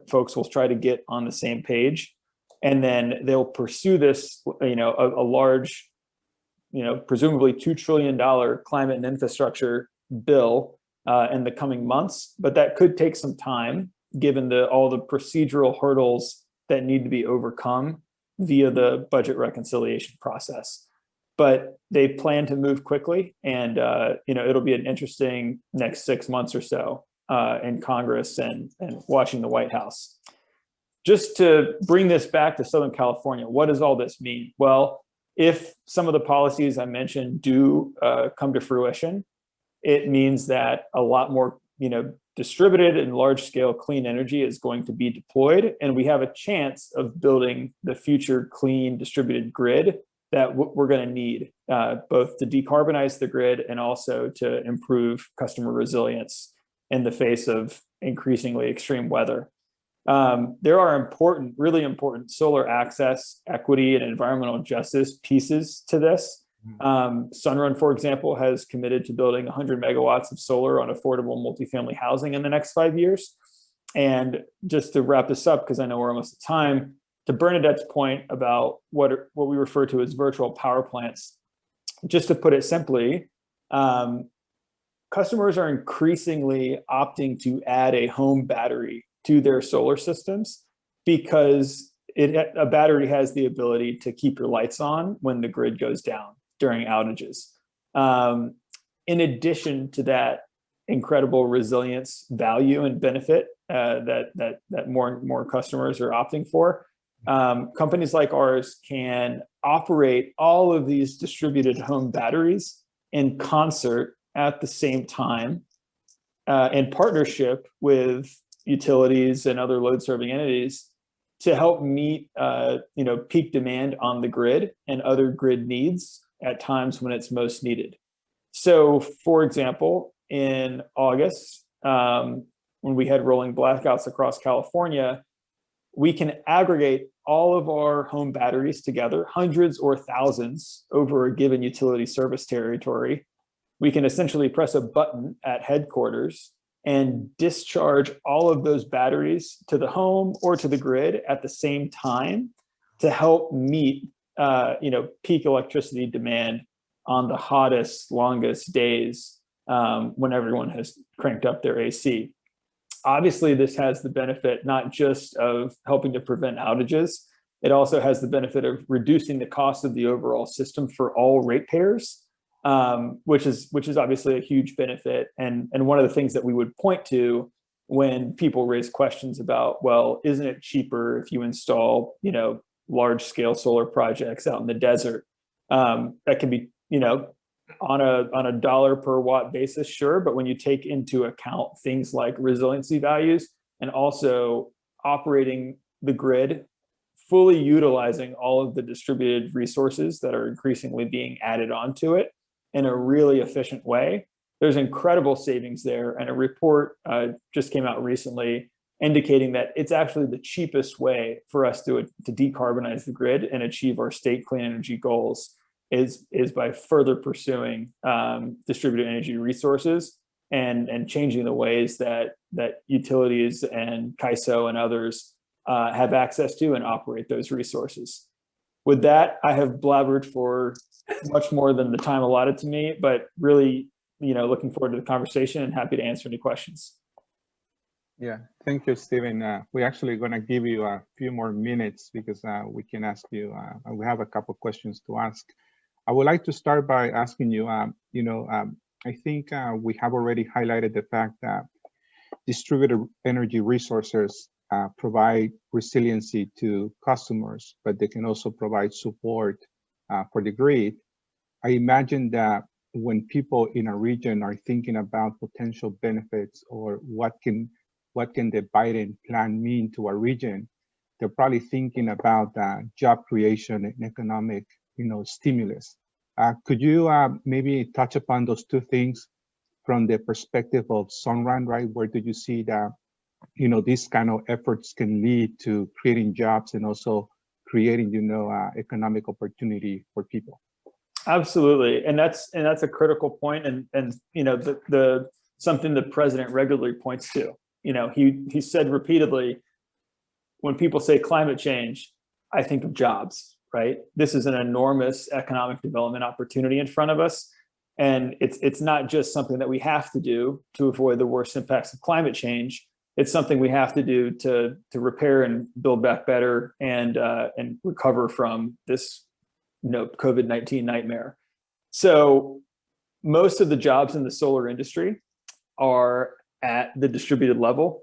folks will try to get on the same page, and then they'll pursue this, a large, presumably $2 trillion climate and infrastructure bill in the coming months. But that could take some time, given all the procedural hurdles that need to be overcome via the budget reconciliation process. But they plan to move quickly, and it'll be an interesting next 6 months or so in Congress and watching the White House. Just to bring this back to Southern California, what does all this mean? Well, if some of the policies I mentioned do come to fruition, it means that a lot more, distributed and large-scale clean energy is going to be deployed, and we have a chance of building the future clean distributed grid that we're going to need, both to decarbonize the grid and also to improve customer resilience in the face of increasingly extreme weather. There are really important solar access, equity, and environmental justice pieces to this. Sunrun, for example, has committed to building 100 megawatts of solar on affordable multifamily housing in the next 5 years. And just to wrap this up, because I know we're almost at time, to Bernadette's point about what we refer to as virtual power plants, just to put it simply, customers are increasingly opting to add a home battery to their solar systems because a battery has the ability to keep your lights on when the grid goes down during outages. In addition to that incredible resilience value and benefit that more and more customers are opting for, companies like ours can operate all of these distributed home batteries in concert at the same time in partnership with utilities and other load serving entities to help meet peak demand on the grid and other grid needs at times when it's most needed. So, for example, in August, when we had rolling blackouts across California, we can aggregate all of our home batteries together, hundreds or thousands over a given utility service territory. We can essentially press a button at headquarters and discharge all of those batteries to the home or to the grid at the same time to help meet peak electricity demand on the hottest, longest days when everyone has cranked up their AC. Obviously, this has the benefit not just of helping to prevent outages, it also has the benefit of reducing the cost of the overall system for all ratepayers, which is obviously a huge benefit. And one of the things that we would point to when people raise questions about, well, isn't it cheaper if you install, large scale solar projects out in the desert? That can be, on a dollar per watt basis, sure. But when you take into account things like resiliency values and also operating the grid, fully utilizing all of the distributed resources that are increasingly being added onto it in a really efficient way, there's incredible savings there. And a report just came out recently indicating that it's actually the cheapest way for us to decarbonize the grid and achieve our state clean energy goals is by further pursuing distributed energy resources and changing the ways that utilities and CAISO and others have access to and operate those resources. With that, I have blabbered for much more than the time allotted to me, but really, looking forward to the conversation and happy to answer any questions.
Yeah, thank you, Stephen. We're actually going to give you a few more minutes because we can ask you, we have a couple questions to ask. I would like to start by asking you, I think we have already highlighted the fact that distributed energy resources provide resiliency to customers, but they can also provide support for the grid. I imagine that when people in a region are thinking about potential benefits or what can the Biden plan mean to a region, they're probably thinking about job creation and economic, stimulus. Could you maybe touch upon those two things from the perspective of Sunrun, right? Where do you see that, these kind of efforts can lead to creating jobs and also creating, economic opportunity for people?
Absolutely, and that's a critical point, and the something the president regularly points to. he said repeatedly, when people say climate change, I think of jobs, right? This is an enormous economic development opportunity in front of us. And it's not just something that we have to do to avoid the worst impacts of climate change. It's something we have to do to repair and build back better and recover from this COVID-19 nightmare. So most of the jobs in the solar industry are at the distributed level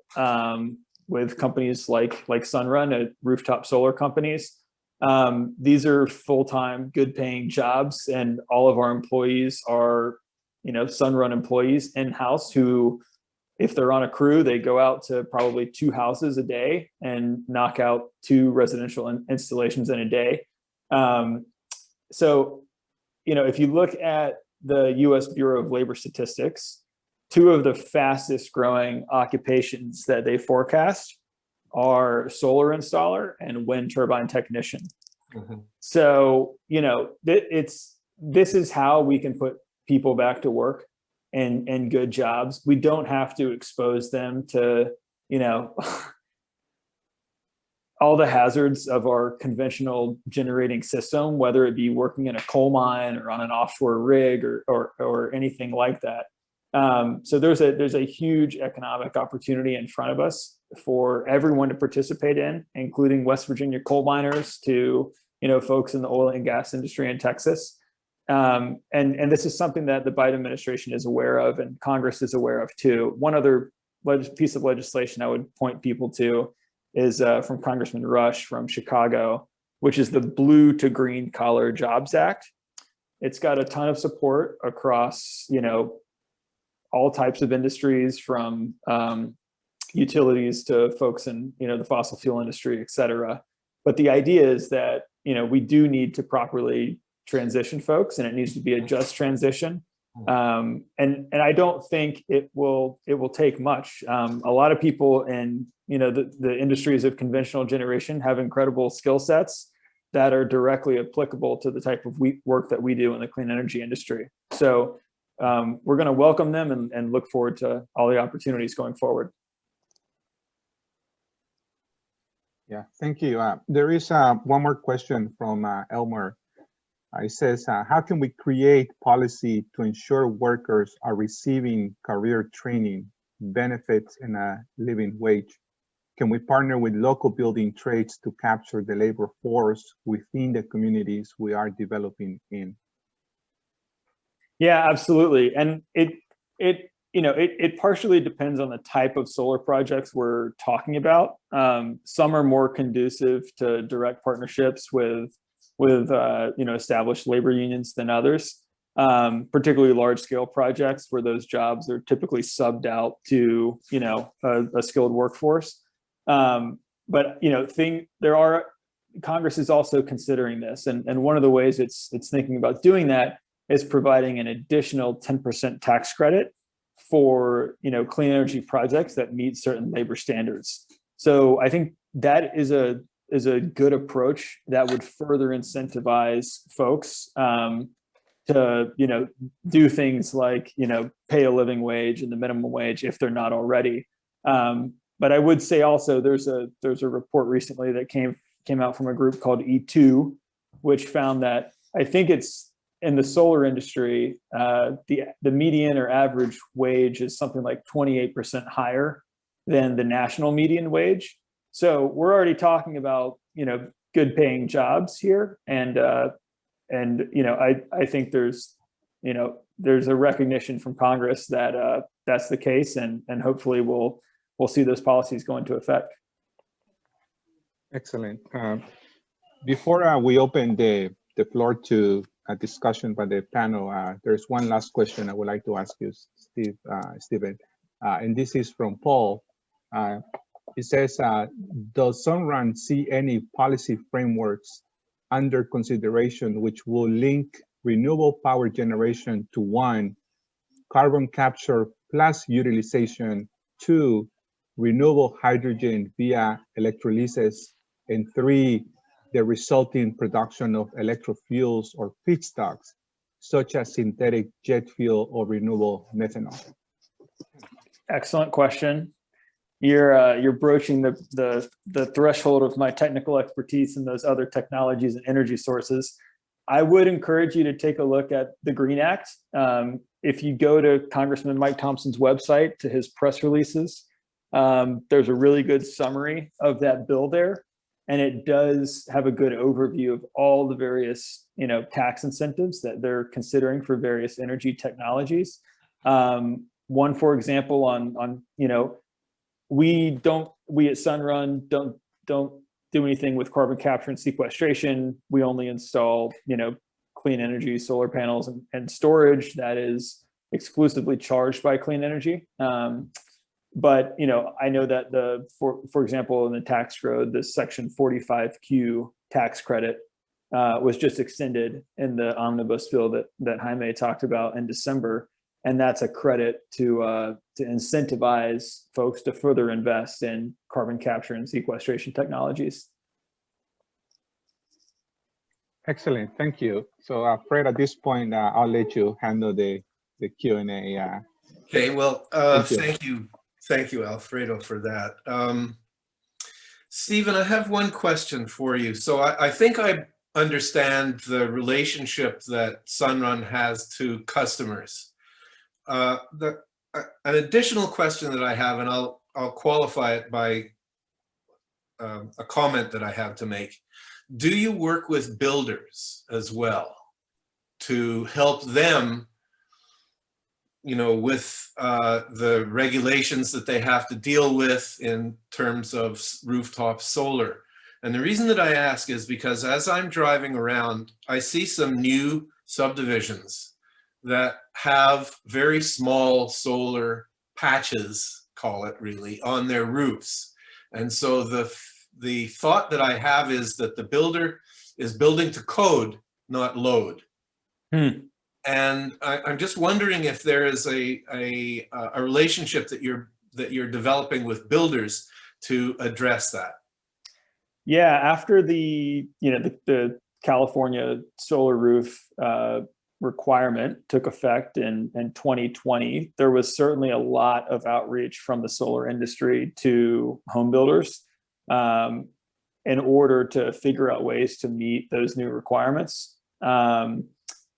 with companies like Sunrun, rooftop solar companies. These are full-time, good-paying jobs, and all of our employees are, Sunrun employees in-house who, if they're on a crew, they go out to probably 2 houses a day and knock out 2 residential installations in a day. So, if you look at the U.S. Bureau of Labor Statistics, 2 of the fastest growing occupations that they forecast are solar installer and wind turbine technician. Mm-hmm. So, this is how we can put people back to work and good jobs. We don't have to expose them to, all the hazards of our conventional generating system, whether it be working in a coal mine or on an offshore rig or anything like that. So there's a huge economic opportunity in front of us for everyone to participate in, including West Virginia coal miners to folks in the oil and gas industry in Texas. And this is something that the Biden administration is aware of and Congress is aware of too. One other piece of legislation I would point people to is from Congressman Rush from Chicago, which is the Blue to Green Collar Jobs Act. It's got a ton of support across, all types of industries, from utilities to folks in, the fossil fuel industry, et cetera. But the idea is that, we do need to properly transition folks, and it needs to be a just transition. And I don't think it will take much. A lot of people in the industries of conventional generation have incredible skill sets that are directly applicable to the type of work that we do in the clean energy industry. So we're going to welcome them and look forward to all the opportunities going forward.
Yeah, thank you. There is one more question from Elmer. It says, how can we create policy to ensure workers are receiving career training, benefits, and a living wage? Can we partner with local building trades to capture the labor force within the communities we are developing in?
Yeah, absolutely. And it partially depends on the type of solar projects we're talking about. Some are more conducive to direct partnerships with established labor unions than others, particularly large scale projects where those jobs are typically subbed out to, a skilled workforce. But Congress is also considering this. And one of the ways it's thinking about doing that is providing an additional 10% tax credit for, clean energy projects that meet certain labor standards. So I think that is a good approach that would further incentivize folks to do things like pay a living wage and the minimum wage if they're not already. But I would say also there's a report recently that came out from a group called E2, which found that I think it's in the solar industry, the median or average wage is something like 28% higher than the national median wage. So we're already talking about, good paying jobs here. And I think there's a recognition from Congress that that's the case. And hopefully we'll see those policies go into effect.
Excellent. Before we open the floor to a discussion by the panel, there's one last question I would like to ask you, Stephen. And this is from Paul. It says, does Sunrun see any policy frameworks under consideration which will link renewable power generation to 1, carbon capture plus utilization, 2, renewable hydrogen via electrolysis, and 3, the resulting production of electrofuels or feedstocks, such as synthetic jet fuel or renewable methanol?
Excellent question. you're broaching the threshold of my technical expertise in those other technologies and energy sources. I would encourage you to take a look at the Green Act. If you go to Congressman Mike Thompson's website, to his press releases, there's a really good summary of that bill there. And it does have a good overview of all the various, tax incentives that they're considering for various energy technologies. One, for example, on we at Sunrun don't do anything with carbon capture and sequestration. We only install, clean energy solar panels and storage that is exclusively charged by clean energy. But I know that for example, in the tax code, the Section 45Q tax credit was just extended in the omnibus bill that Jaime talked about in December, and that's a credit to incentivize folks to further invest in carbon capture and sequestration technologies.
Excellent, thank you. So Fred, at this point, I'll let you handle the Q&A.
Okay, well,
Thank you.
Thank you, Alfredo, for that. Stephen, I have one question for you. So I think I understand the relationship that Sunrun has to customers. An additional question that I have, and I'll qualify it by a comment that I have to make. Do you work with builders as well to help them, with the regulations that they have to deal with in terms of rooftop solar? And the reason that I ask is because as I'm driving around, I see some new subdivisions that have very small solar patches, call it really, on their roofs. And so the thought that I have is that the builder is building to code, not load. And I'm just wondering if there is a relationship that you're developing with builders to address that.
Yeah, after the California solar roof requirement took effect in 2020, there was certainly a lot of outreach from the solar industry to home builders in order to figure out ways to meet those new requirements.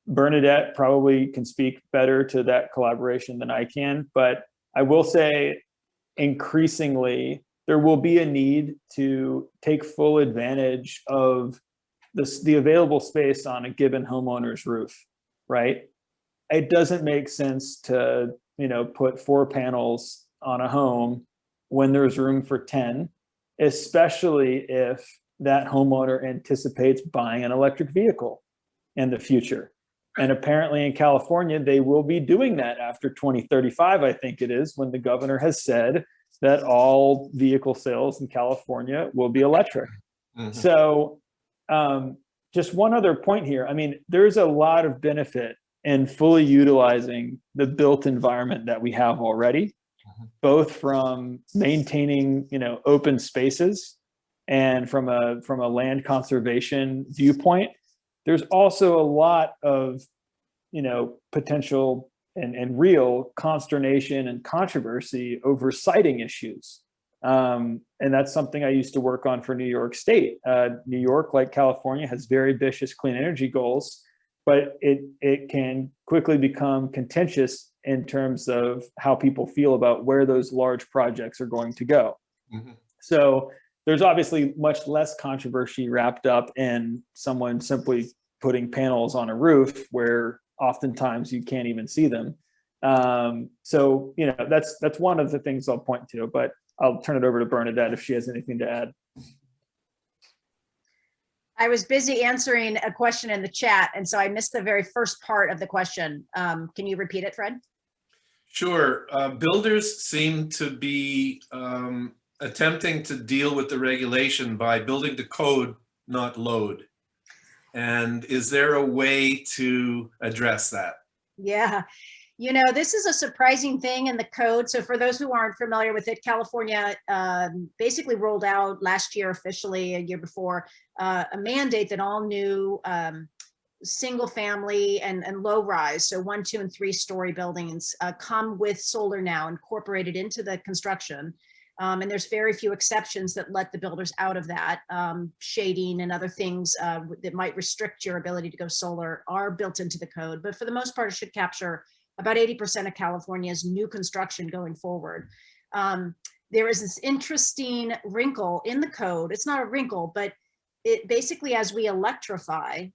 Bernadette probably can speak better to that collaboration than I can, but I will say increasingly there will be a need to take full advantage of the available space on a given homeowner's roof, right? It doesn't make sense to, put 4 panels on a home when there's room for 10, especially if that homeowner anticipates buying an electric vehicle in the future. And apparently in California, they will be doing that after 2035, I think it is, when the governor has said that all vehicle sales in California will be electric. Mm-hmm. So just one other point here. I mean, there's a lot of benefit in fully utilizing the built environment that we have already, both from maintaining, open spaces and from a land conservation viewpoint. There's also a lot of, potential and real consternation and controversy over siting issues. And that's something I used to work on for New York State. New York, like California, has very ambitious clean energy goals, but it can quickly become contentious in terms of how people feel about where those large projects are going to go. Mm-hmm. So there's obviously much less controversy wrapped up in someone simply putting panels on a roof where oftentimes you can't even see them. So, that's one of the things I'll point to, but I'll turn it over to Bernadette if she has anything to add.
I was busy answering a question in the chat, and so I missed the very first part of the question. Can you repeat it, Fred?
Sure. Builders seem to be attempting to deal with the regulation by building to code, not load. And is there a way to address that?
Yeah, this is a surprising thing in the code. So for those who aren't familiar with it, California basically rolled out last year, officially a year before, a mandate that all new single family and low rise, so 1, 2, and 3 story buildings come with solar now incorporated into the construction. And there's very few exceptions that let the builders out of that. Shading and other things that might restrict your ability to go solar are built into the code. But for the most part, it should capture about 80% of California's new construction going forward. There is this interesting wrinkle in the code. It's not a wrinkle, but it basically, as we electrify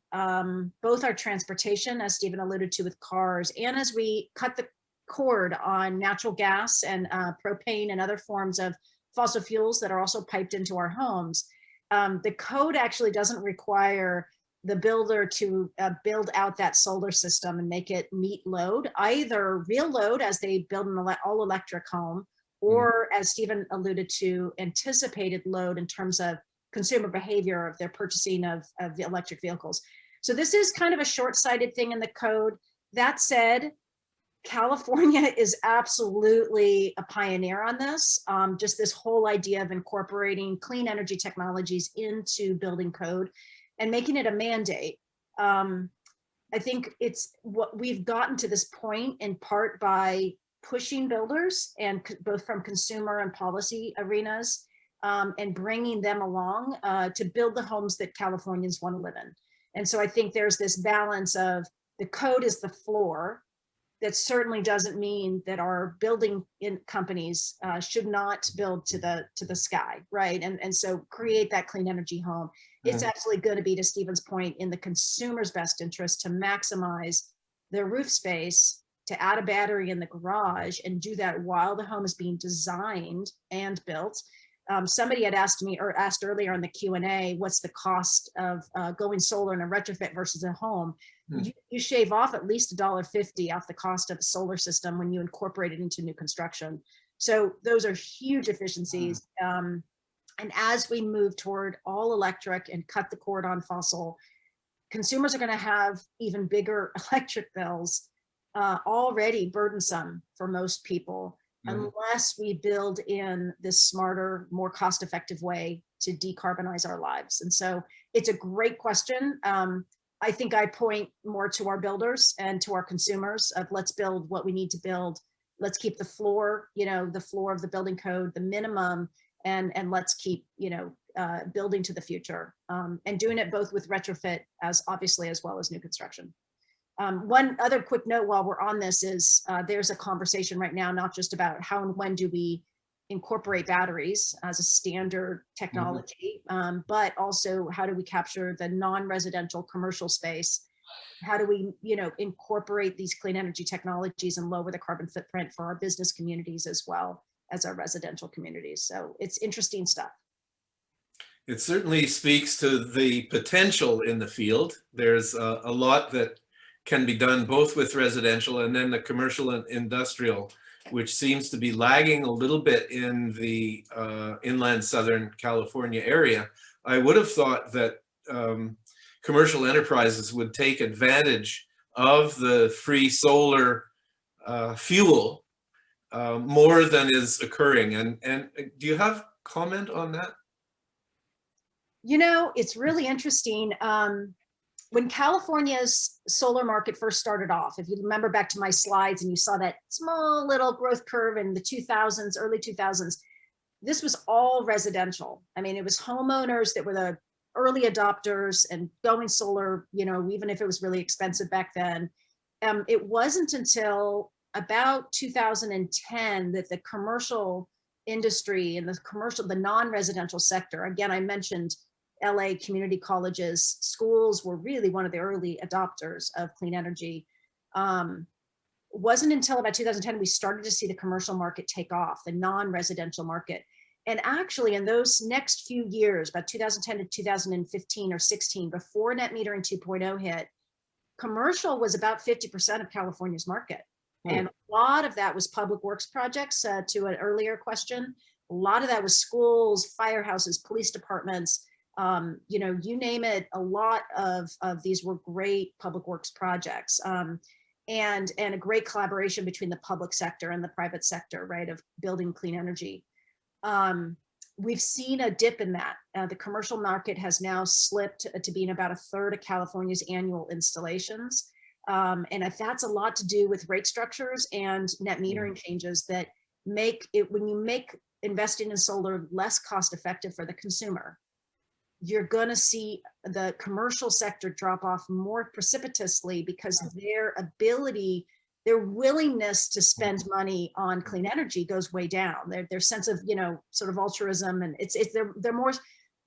both our transportation, as Stephen alluded to with cars, and as we cut the cord on natural gas and propane and other forms of fossil fuels that are also piped into our homes, the code actually doesn't require the builder to build out that solar system and make it meet load, either real load as they build an all electric home, or as Stephen alluded to, anticipated load in terms of consumer behavior of their purchasing of the electric vehicles. So this is kind of a short-sighted thing in the code. That said, California is absolutely a pioneer on this. Just this whole idea of incorporating clean energy technologies into building code and making it a mandate. I think it's what we've gotten to this point in part by pushing builders, and both from consumer and policy arenas, and bringing them along to build the homes that Californians want to live in. And so I think there's this balance of the code is the floor. That certainly doesn't mean that our building companies should not build to the sky, right? And so create that clean energy home. It's absolutely going to be, to Stephen's point, in the consumer's best interest to maximize their roof space, to add a battery in the garage and do that while the home is being designed and built. Somebody had asked me, or asked earlier in the Q&A, what's the cost of going solar in a retrofit versus a home? You shave off at least $1.50 off the cost of a solar system when you incorporate it into new construction. So those are huge efficiencies. And as we move toward all electric and cut the cord on fossil, consumers are going to have even bigger electric bills, already burdensome for most people, unless we build in this smarter, more cost-effective way to decarbonize our lives. And so it's a great question. I think I point more to our builders and to our consumers of let's build what we need to build. Let's keep the floor, the floor of the building code, the minimum, and let's keep, building to the future, and doing it both with retrofit as well as new construction. One other quick note while we're on this is there's a conversation right now, not just about how and when do we incorporate batteries as a standard technology, but also how do we capture the non-residential commercial space? How do we, incorporate these clean energy technologies and lower the carbon footprint for our business communities as well as our residential communities? So it's interesting stuff.
It certainly speaks to the potential in the field. There's a lot that can be done both with residential and then the commercial and industrial, which seems to be lagging a little bit in the inland Southern California area. I would have thought that commercial enterprises would take advantage of the free solar fuel more than is occurring. And do you have comment on that?
It's really interesting. When California's solar market first started off, if you remember back to my slides and you saw that small little growth curve in the 2000s, early 2000s, this was all residential. I mean, it was homeowners that were the early adopters and going solar, even if it was really expensive back then. It wasn't until about 2010 that the commercial industry and the non-residential sector, again, I mentioned LA community colleges, schools were really one of the early adopters of clean energy. Wasn't until about 2010 we started to see the commercial market take off, the non-residential market. And actually in those next few years, about 2010 to 2015 or 16, before net metering 2.0 hit, commercial was about 50% of California's market. And a lot of that was public works projects, to an earlier question. A lot of that was schools, firehouses, police departments, you name it. A lot of these were great public works projects, and a great collaboration between the public sector and the private sector, right, of building clean energy. We've seen a dip in that. The commercial market has now slipped to being about a third of California's annual installations. And if that's a lot to do with rate structures and net metering changes that make it, when you make investing in solar less cost effective for the consumer, you're going to see the commercial sector drop off more precipitously because their willingness to spend money on clean energy goes way down. Their sense of, sort of altruism, and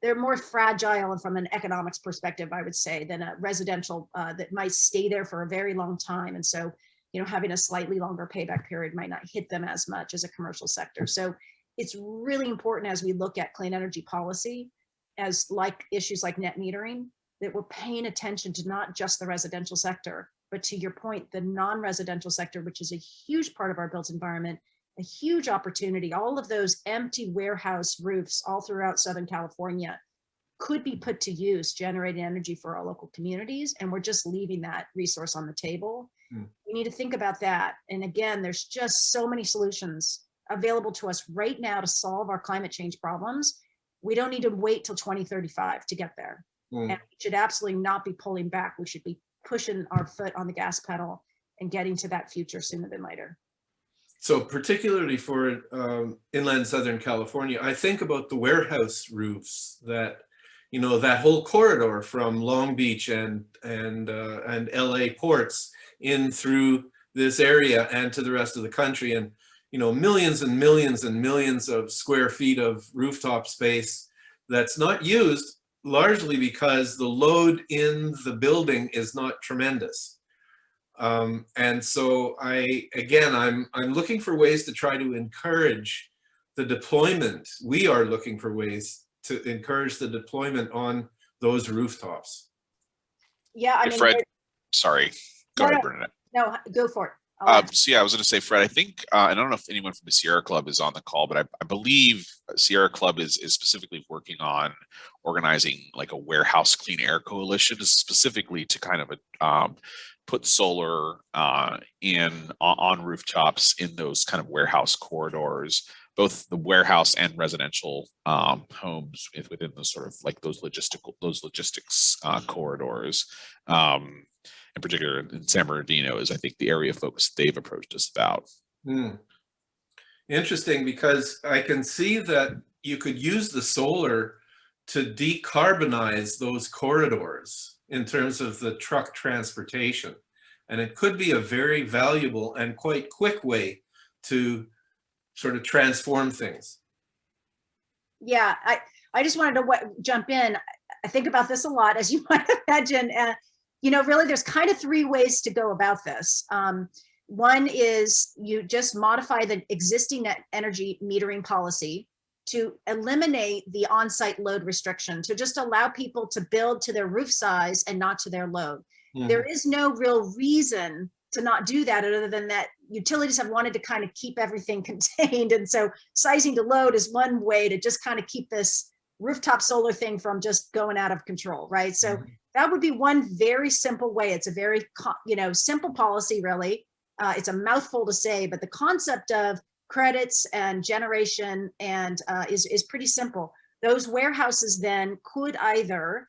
they're more fragile from an economics perspective, I would say, than a residential that might stay there for a very long time. And so, having a slightly longer payback period might not hit them as much as a commercial sector. So it's really important as we look at clean energy policy, as like issues like net metering, that we're paying attention to not just the residential sector, but to your point, the non-residential sector, which is a huge part of our built environment, a huge opportunity. All of those empty warehouse roofs all throughout Southern California could be put to use, generating energy for our local communities. And we're just leaving that resource on the table. We need to think about that. And again, there's just so many solutions available to us right now to solve our climate change problems. We don't need to wait till 2035 to get there. And we should absolutely not be pulling back. We should be pushing our foot on the gas pedal and getting to that future sooner than later.
So particularly for inland Southern California, I think about the warehouse roofs that, that whole corridor from Long Beach and LA ports in through this area and to the rest of the country. And millions and millions and millions of square feet of rooftop space that's not used, largely because the load in the building is not tremendous. And so I'm looking for ways to try to encourage the deployment. We are looking for ways to encourage the deployment on those rooftops.
Yeah, I
Hey,
mean,
Fred, sorry. Go ahead, Bernadette.
No, go for it.
So yeah, I was going to say, Fred, I think, I don't know if anyone from the Sierra Club is on the call, but I believe Sierra Club is specifically working on organizing like a warehouse clean air coalition, specifically to kind of put solar on rooftops in those kind of warehouse corridors, both the warehouse and residential homes within the sort of like those logistics corridors. In particular in San Bernardino is, I think, the area of focus they've approached us about.
Interesting, because I can see that you could use the solar to decarbonize those corridors in terms of the truck transportation. And it could be a very valuable and quite quick way to sort of transform things. Yeah,
I just wanted to jump in. I think about this a lot, as you might imagine. Really, there's kind of three ways to go about this. One is you just modify the existing net energy metering policy to eliminate the on-site load restriction, to just allow people to build to their roof size and not to their load. There is no real reason to not do that, other than that utilities have wanted to kind of keep everything contained. And so sizing to load is one way to just kind of keep this rooftop solar thing from just going out of control, right? So that would be one very simple way. It's a very, simple policy, really. It's a mouthful to say, but the concept of credits and generation is pretty simple. Those warehouses then could either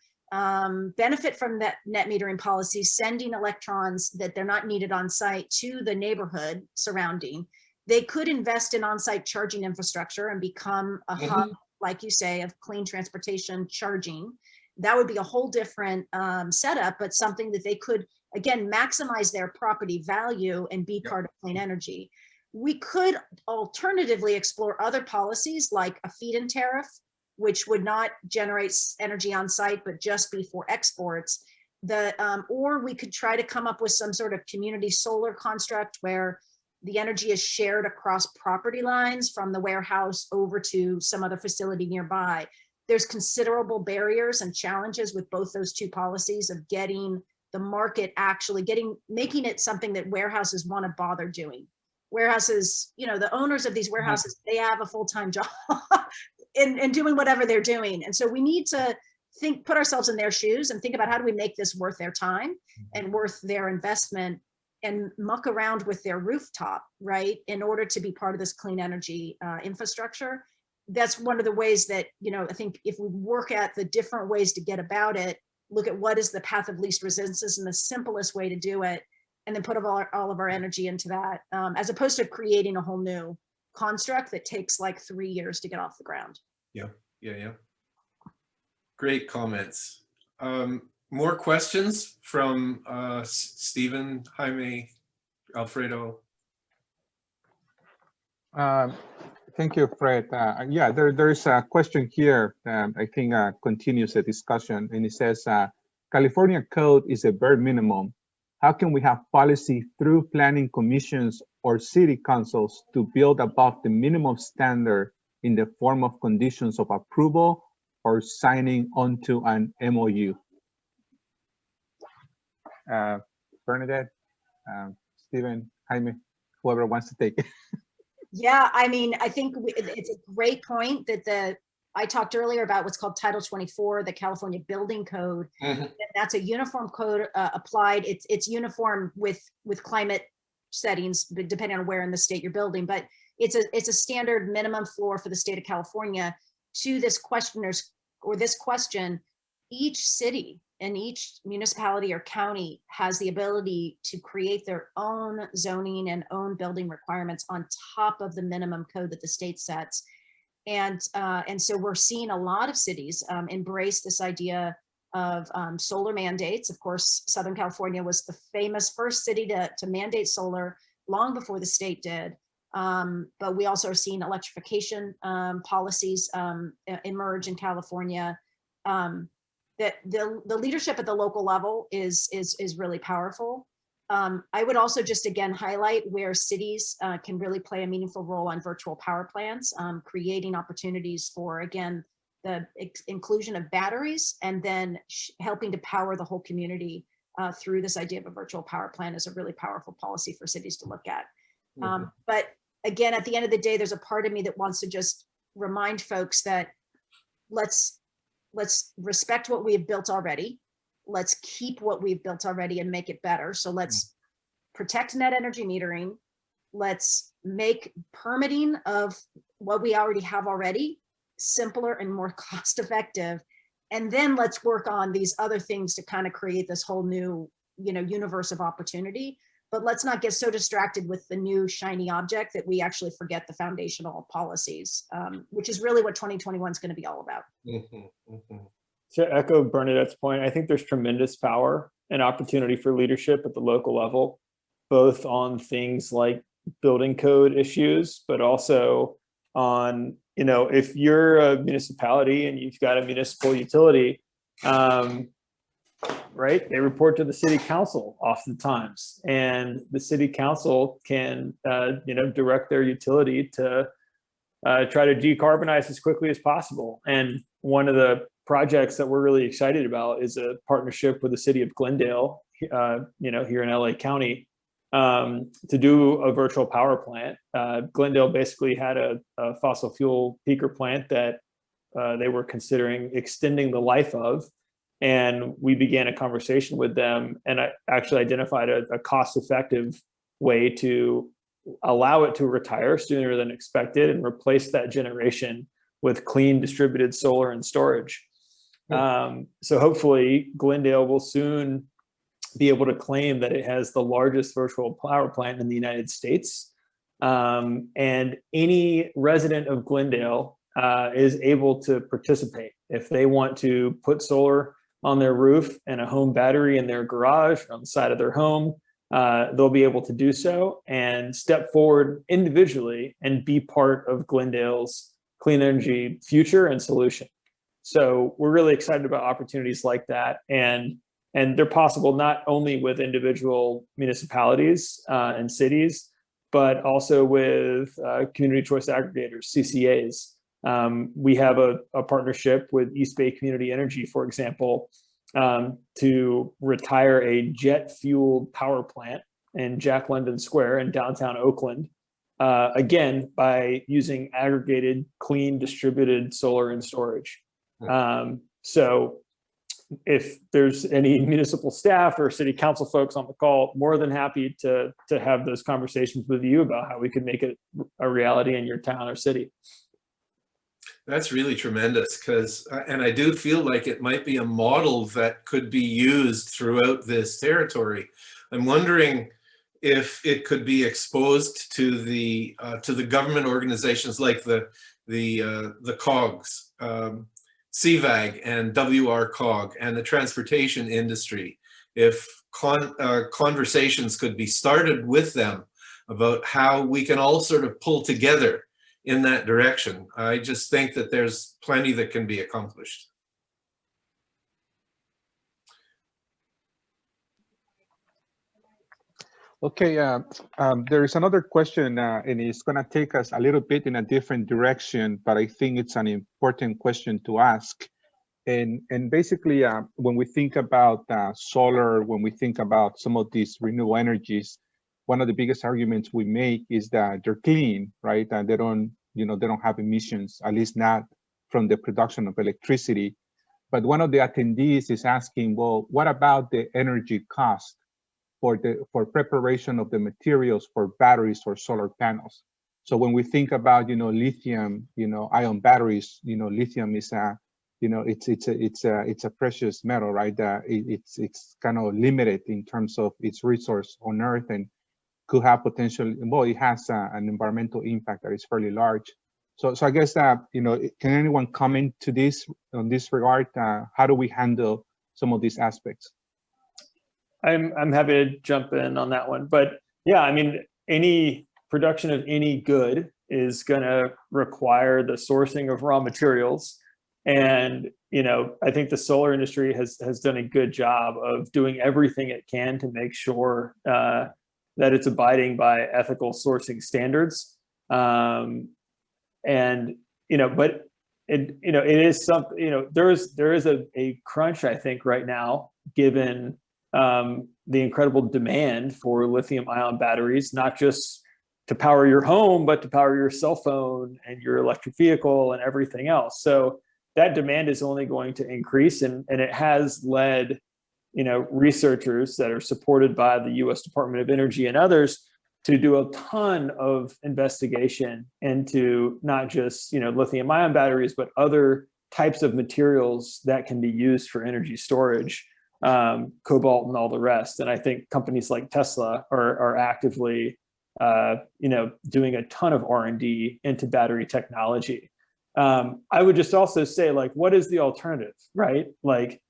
benefit from that net metering policy, sending electrons that they're not needed on site to the neighborhood surrounding. They could invest in on-site charging infrastructure and become a hub, like you say, of clean transportation charging. That would be a whole different setup, but something that they could, again, maximize their property value and be part of clean energy. We could alternatively explore other policies like a feed-in tariff, which would not generate energy on site, but just be for exports. Or we could try to come up with some sort of community solar construct where the energy is shared across property lines from the warehouse over to some other facility nearby. There's considerable barriers and challenges with both those two policies of getting the market actually making it something that warehouses want to bother doing. Warehouses, the owners of these warehouses, they have a full-time job in doing whatever they're doing. And so we need to put ourselves in their shoes and think about how do we make this worth their time and worth their investment and muck around with their rooftop, right, in order to be part of this clean energy infrastructure. That's one of the ways that, I think if we work at the different ways to get about it, look at what is the path of least resistance and the simplest way to do it, and then put all of our energy into that, as opposed to creating a whole new construct that takes like 3 years to get off the ground.
Yeah. Great comments. More questions from Stephen, Jaime, Alfredo?
Thank you, Fred. Yeah, there's a question here, I think continues the discussion, and it says, California code is a bare minimum. How can we have policy through planning commissions or city councils to build above the minimum standard in the form of conditions of approval or signing onto an MOU? Bernadette, Stephen, Jaime, whoever wants to take it.
Yeah, I mean, I think it's a great point that I talked earlier about what's called Title 24, the California Building Code.
Mm-hmm.
And that's a uniform code applied. It's uniform with climate settings, but depending on where in the state you're building. But it's a standard minimum floor for the state of California. To this questioners or this question, each city and each municipality or county has the ability to create their own zoning and own building requirements on top of the minimum code that the state sets. And so we're seeing a lot of cities embrace this idea of solar mandates. Of course, Southern California was the famous first city to mandate solar long before the state did. But we also are seeing electrification policies emerge in California. That the leadership at the local level is really powerful. I would also just again highlight where cities can really play a meaningful role on virtual power plants, creating opportunities for, again, the inclusion of batteries, and then helping to power the whole community through this idea of a virtual power plant is a really powerful policy for cities to look at.
Mm-hmm.
But again, at the end of the day, there's a part of me that wants to just remind folks that let's respect what we have built already. Let's keep what we've built already and make it better. So let's protect net energy metering. Let's make permitting of what we already have already simpler and more cost effective. And then let's work on these other things to kind of create this whole new, universe of opportunity. But let's not get so distracted with the new shiny object that we actually forget the foundational policies, which is really what 2021 is going to be all about.
Mm-hmm. Mm-hmm.
To echo Bernadette's point, I think there's tremendous power and opportunity for leadership at the local level, both on things like building code issues, but also on, if you're a municipality and you've got a municipal utility, right? They report to the city council oftentimes, and the city council can, direct their utility to try to decarbonize as quickly as possible. And one of the projects that we're really excited about is a partnership with the city of Glendale, here in LA County, to do a virtual power plant. Glendale basically had a fossil fuel peaker plant that they were considering extending the life of. And we began a conversation with them, and I actually identified a cost-effective way to allow it to retire sooner than expected and replace that generation with clean distributed solar and storage. So hopefully Glendale will soon be able to claim that it has the largest virtual power plant in the United States. And any resident of Glendale is able to participate. If they want to put solar on their roof and a home battery in their garage or on the side of their home, they'll be able to do so and step forward individually and be part of Glendale's clean energy future and solution. So we're really excited about opportunities like that. And they're possible not only with individual municipalities and cities, but also with community choice aggregators, CCAs. We have a partnership with East Bay Community Energy, for example, to retire a jet-fueled power plant in Jack London Square in downtown Oakland, again, by using aggregated, clean, distributed solar and storage. So if there's any municipal staff or city council folks on the call, more than happy to have those conversations with you about how we could make it a reality in your town or city.
That's really tremendous, and I do feel like it might be a model that could be used throughout this territory. I'm wondering, if it could be exposed to the government organizations like the COGS, CVAG and WRCOG, and the transportation industry, if conversations could be started with them about how we can all sort of pull together in that direction. I just think that there's plenty that can be accomplished.
Okay, there is another question, and it's going to take us a little bit in a different direction, but I think it's an important question to ask. And basically, when we think about solar, when we think about some of these renewable energies, one of the biggest arguments we make is that they're clean, right? And they don't, they don't have emissions, at least not from the production of electricity. But one of the attendees is asking, well, what about the energy cost for preparation of the materials for batteries or solar panels? So when we think about, lithium, ion batteries, lithium is a, it's a precious metal, right? It's kind of limited in terms of its resource on Earth, and could have potential. Well, it has an environmental impact that is fairly large. So I guess that, can anyone comment to this on this regard? How do we handle some of these aspects?
I'm happy to jump in on that one, but yeah, I mean, any production of any good is going to require the sourcing of raw materials. And, I think the solar industry has done a good job of doing everything it can to make sure that it's abiding by ethical sourcing standards. And, but it is something, there is a crunch, I think, right now, given the incredible demand for lithium ion batteries, not just to power your home, but to power your cell phone and your electric vehicle and everything else. So that demand is only going to increase, and it has led, researchers that are supported by the U.S. Department of Energy and others to do a ton of investigation into not just, lithium ion batteries, but other types of materials that can be used for energy storage, cobalt and all the rest. And I think companies like Tesla are actively, doing a ton of R&D into battery technology. I would just also say, like, what is the alternative, right? Like,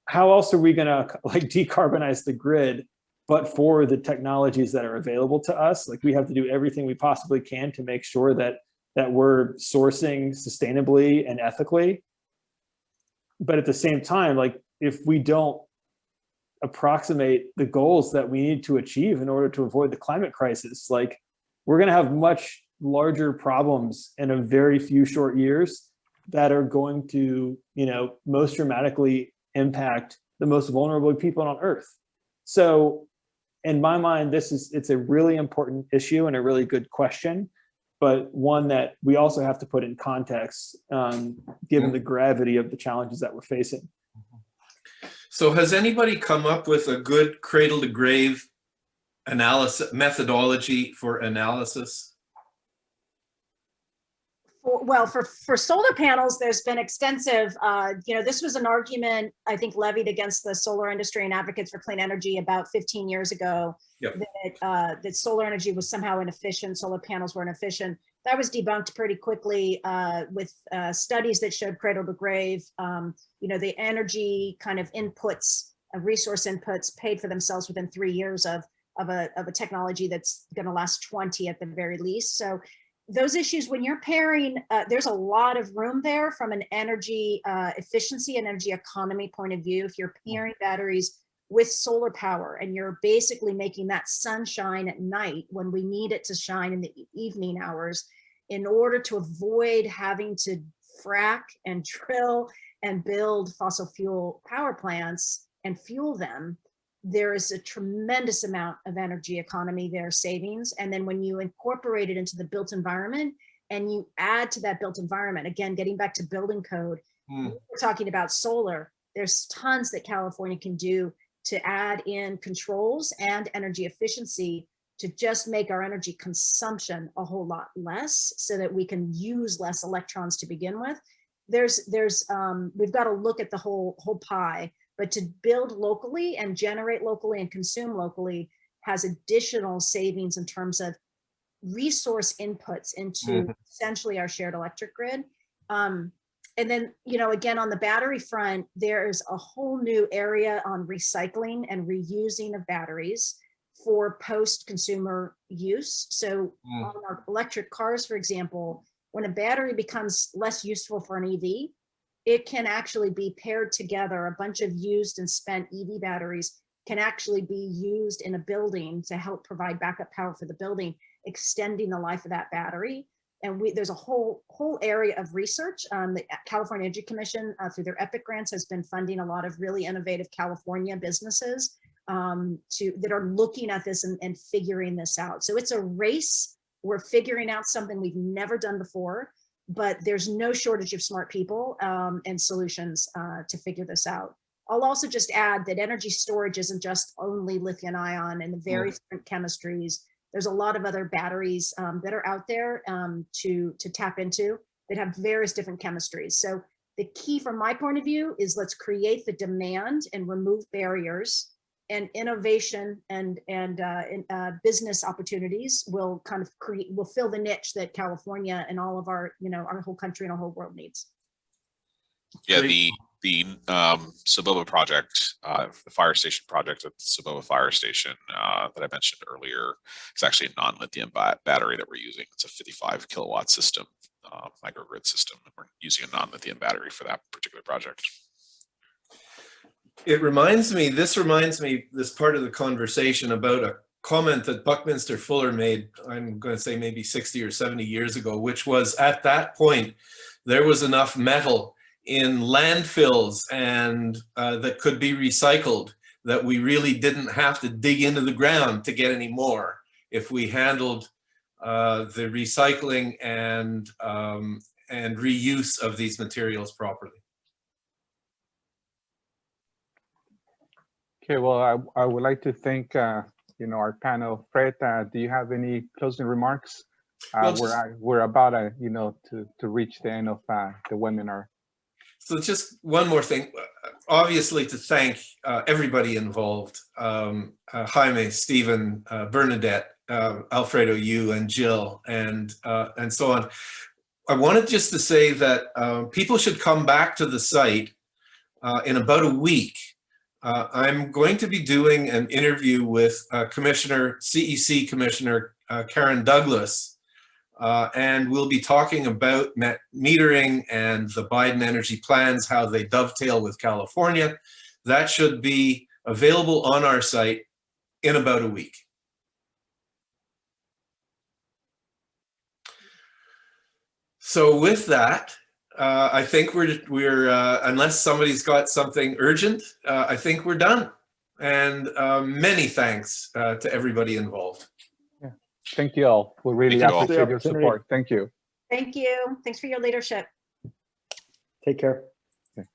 how else are we going to decarbonize the grid, but for the technologies that are available to us? Like, we have to do everything we possibly can to make sure that we're sourcing sustainably and ethically. But at the same time, like, if we don't approximate the goals that we need to achieve in order to avoid the climate crisis, like, we're going to have much larger problems in a very few short years that are going to, most dramatically impact the most vulnerable people on Earth. So in my mind, it's a really important issue and a really good question, but one that we also have to put in context, given the gravity of the challenges that we're facing.
So has anybody come up with a good cradle to grave analysis methodology for analysis?
For solar panels, there's been extensive, this was an argument, I think, levied against the solar industry and advocates for clean energy about 15 years ago. Yep. That solar energy was somehow inefficient, solar panels were inefficient. That was debunked pretty quickly with studies that showed cradle to grave. The energy kind of inputs, resource inputs paid for themselves within 3 years of a technology that's going to last 20 at the very least. So those issues, when you're pairing, there's a lot of room there from an energy efficiency and energy economy point of view. If you're pairing batteries with solar power and you're basically making that sun shine at night when we need it to shine in the evening hours, in order to avoid having to frack and drill and build fossil fuel power plants and fuel them, there is a tremendous amount of energy economy there, savings. And then when you incorporate it into the built environment and you add to that built environment, again, getting back to building code, we're talking about solar, there's tons that California can do to add in controls and energy efficiency to just make our energy consumption a whole lot less so that we can use less electrons to begin with. We've got to look at the whole pie. But to build locally and generate locally and consume locally, has additional savings in terms of resource inputs into essentially our shared electric grid. And then, you know, again, on the battery front, there's a whole new area on recycling and reusing of batteries for post-consumer use. So on our electric cars, for example, when a battery becomes less useful for an EV, it can actually be paired together. A bunch of used and spent EV batteries can actually be used in a building to help provide backup power for the building, extending the life of that battery. And there's a whole area of research. The California Energy Commission, through their EPIC grants, has been funding a lot of really innovative California businesses that are looking at this and figuring this out. So it's a race. We're figuring out something we've never done before, but there's no shortage of smart people and solutions to figure this out. I'll also just add that energy storage isn't just only lithium ion and the various different chemistries. There's a lot of other batteries that are out there to tap into that have various different chemistries. So the key from my point of view is let's create the demand and remove barriers, and innovation and business opportunities will kind of will fill the niche that California and all of our, you know, our whole country and our whole world needs.
Yeah, the Soboba project, the fire station project at the Soboba fire station that I mentioned earlier, is actually a non-lithium battery that we're using. It's a 55 kilowatt system, microgrid system, and we're using a non-lithium battery for that particular project.
This reminds me, this part of the conversation, about a comment that Buckminster Fuller made, I'm going to say maybe 60 or 70 years ago, which was, at that point, there was enough metal in landfills and that could be recycled, that we really didn't have to dig into the ground to get any more if we handled the recycling and reuse of these materials properly.
Okay, well, I would like to thank you know, our panel. Fred, do you have any closing remarks?
Well,
we're about you know, to reach the end of the webinar.
So just one more thing, obviously, to thank everybody involved, Jaime, Stephen, Bernadette, Alfredo, you, and Jill, and so on. I wanted just to say that people should come back to the site in about a week. I'm going to be doing an interview with CEC Commissioner Karen Douglas, and we'll be talking about metering and the Biden energy plans, how they dovetail with California. That should be available on our site in about a week. So with that, I think we're unless somebody's got something urgent, I think we're done. And many thanks to everybody involved.
Yeah. Thank you all. We really appreciate your support. Thank you.
Thank you. Thanks for your leadership.
Take care.
Okay.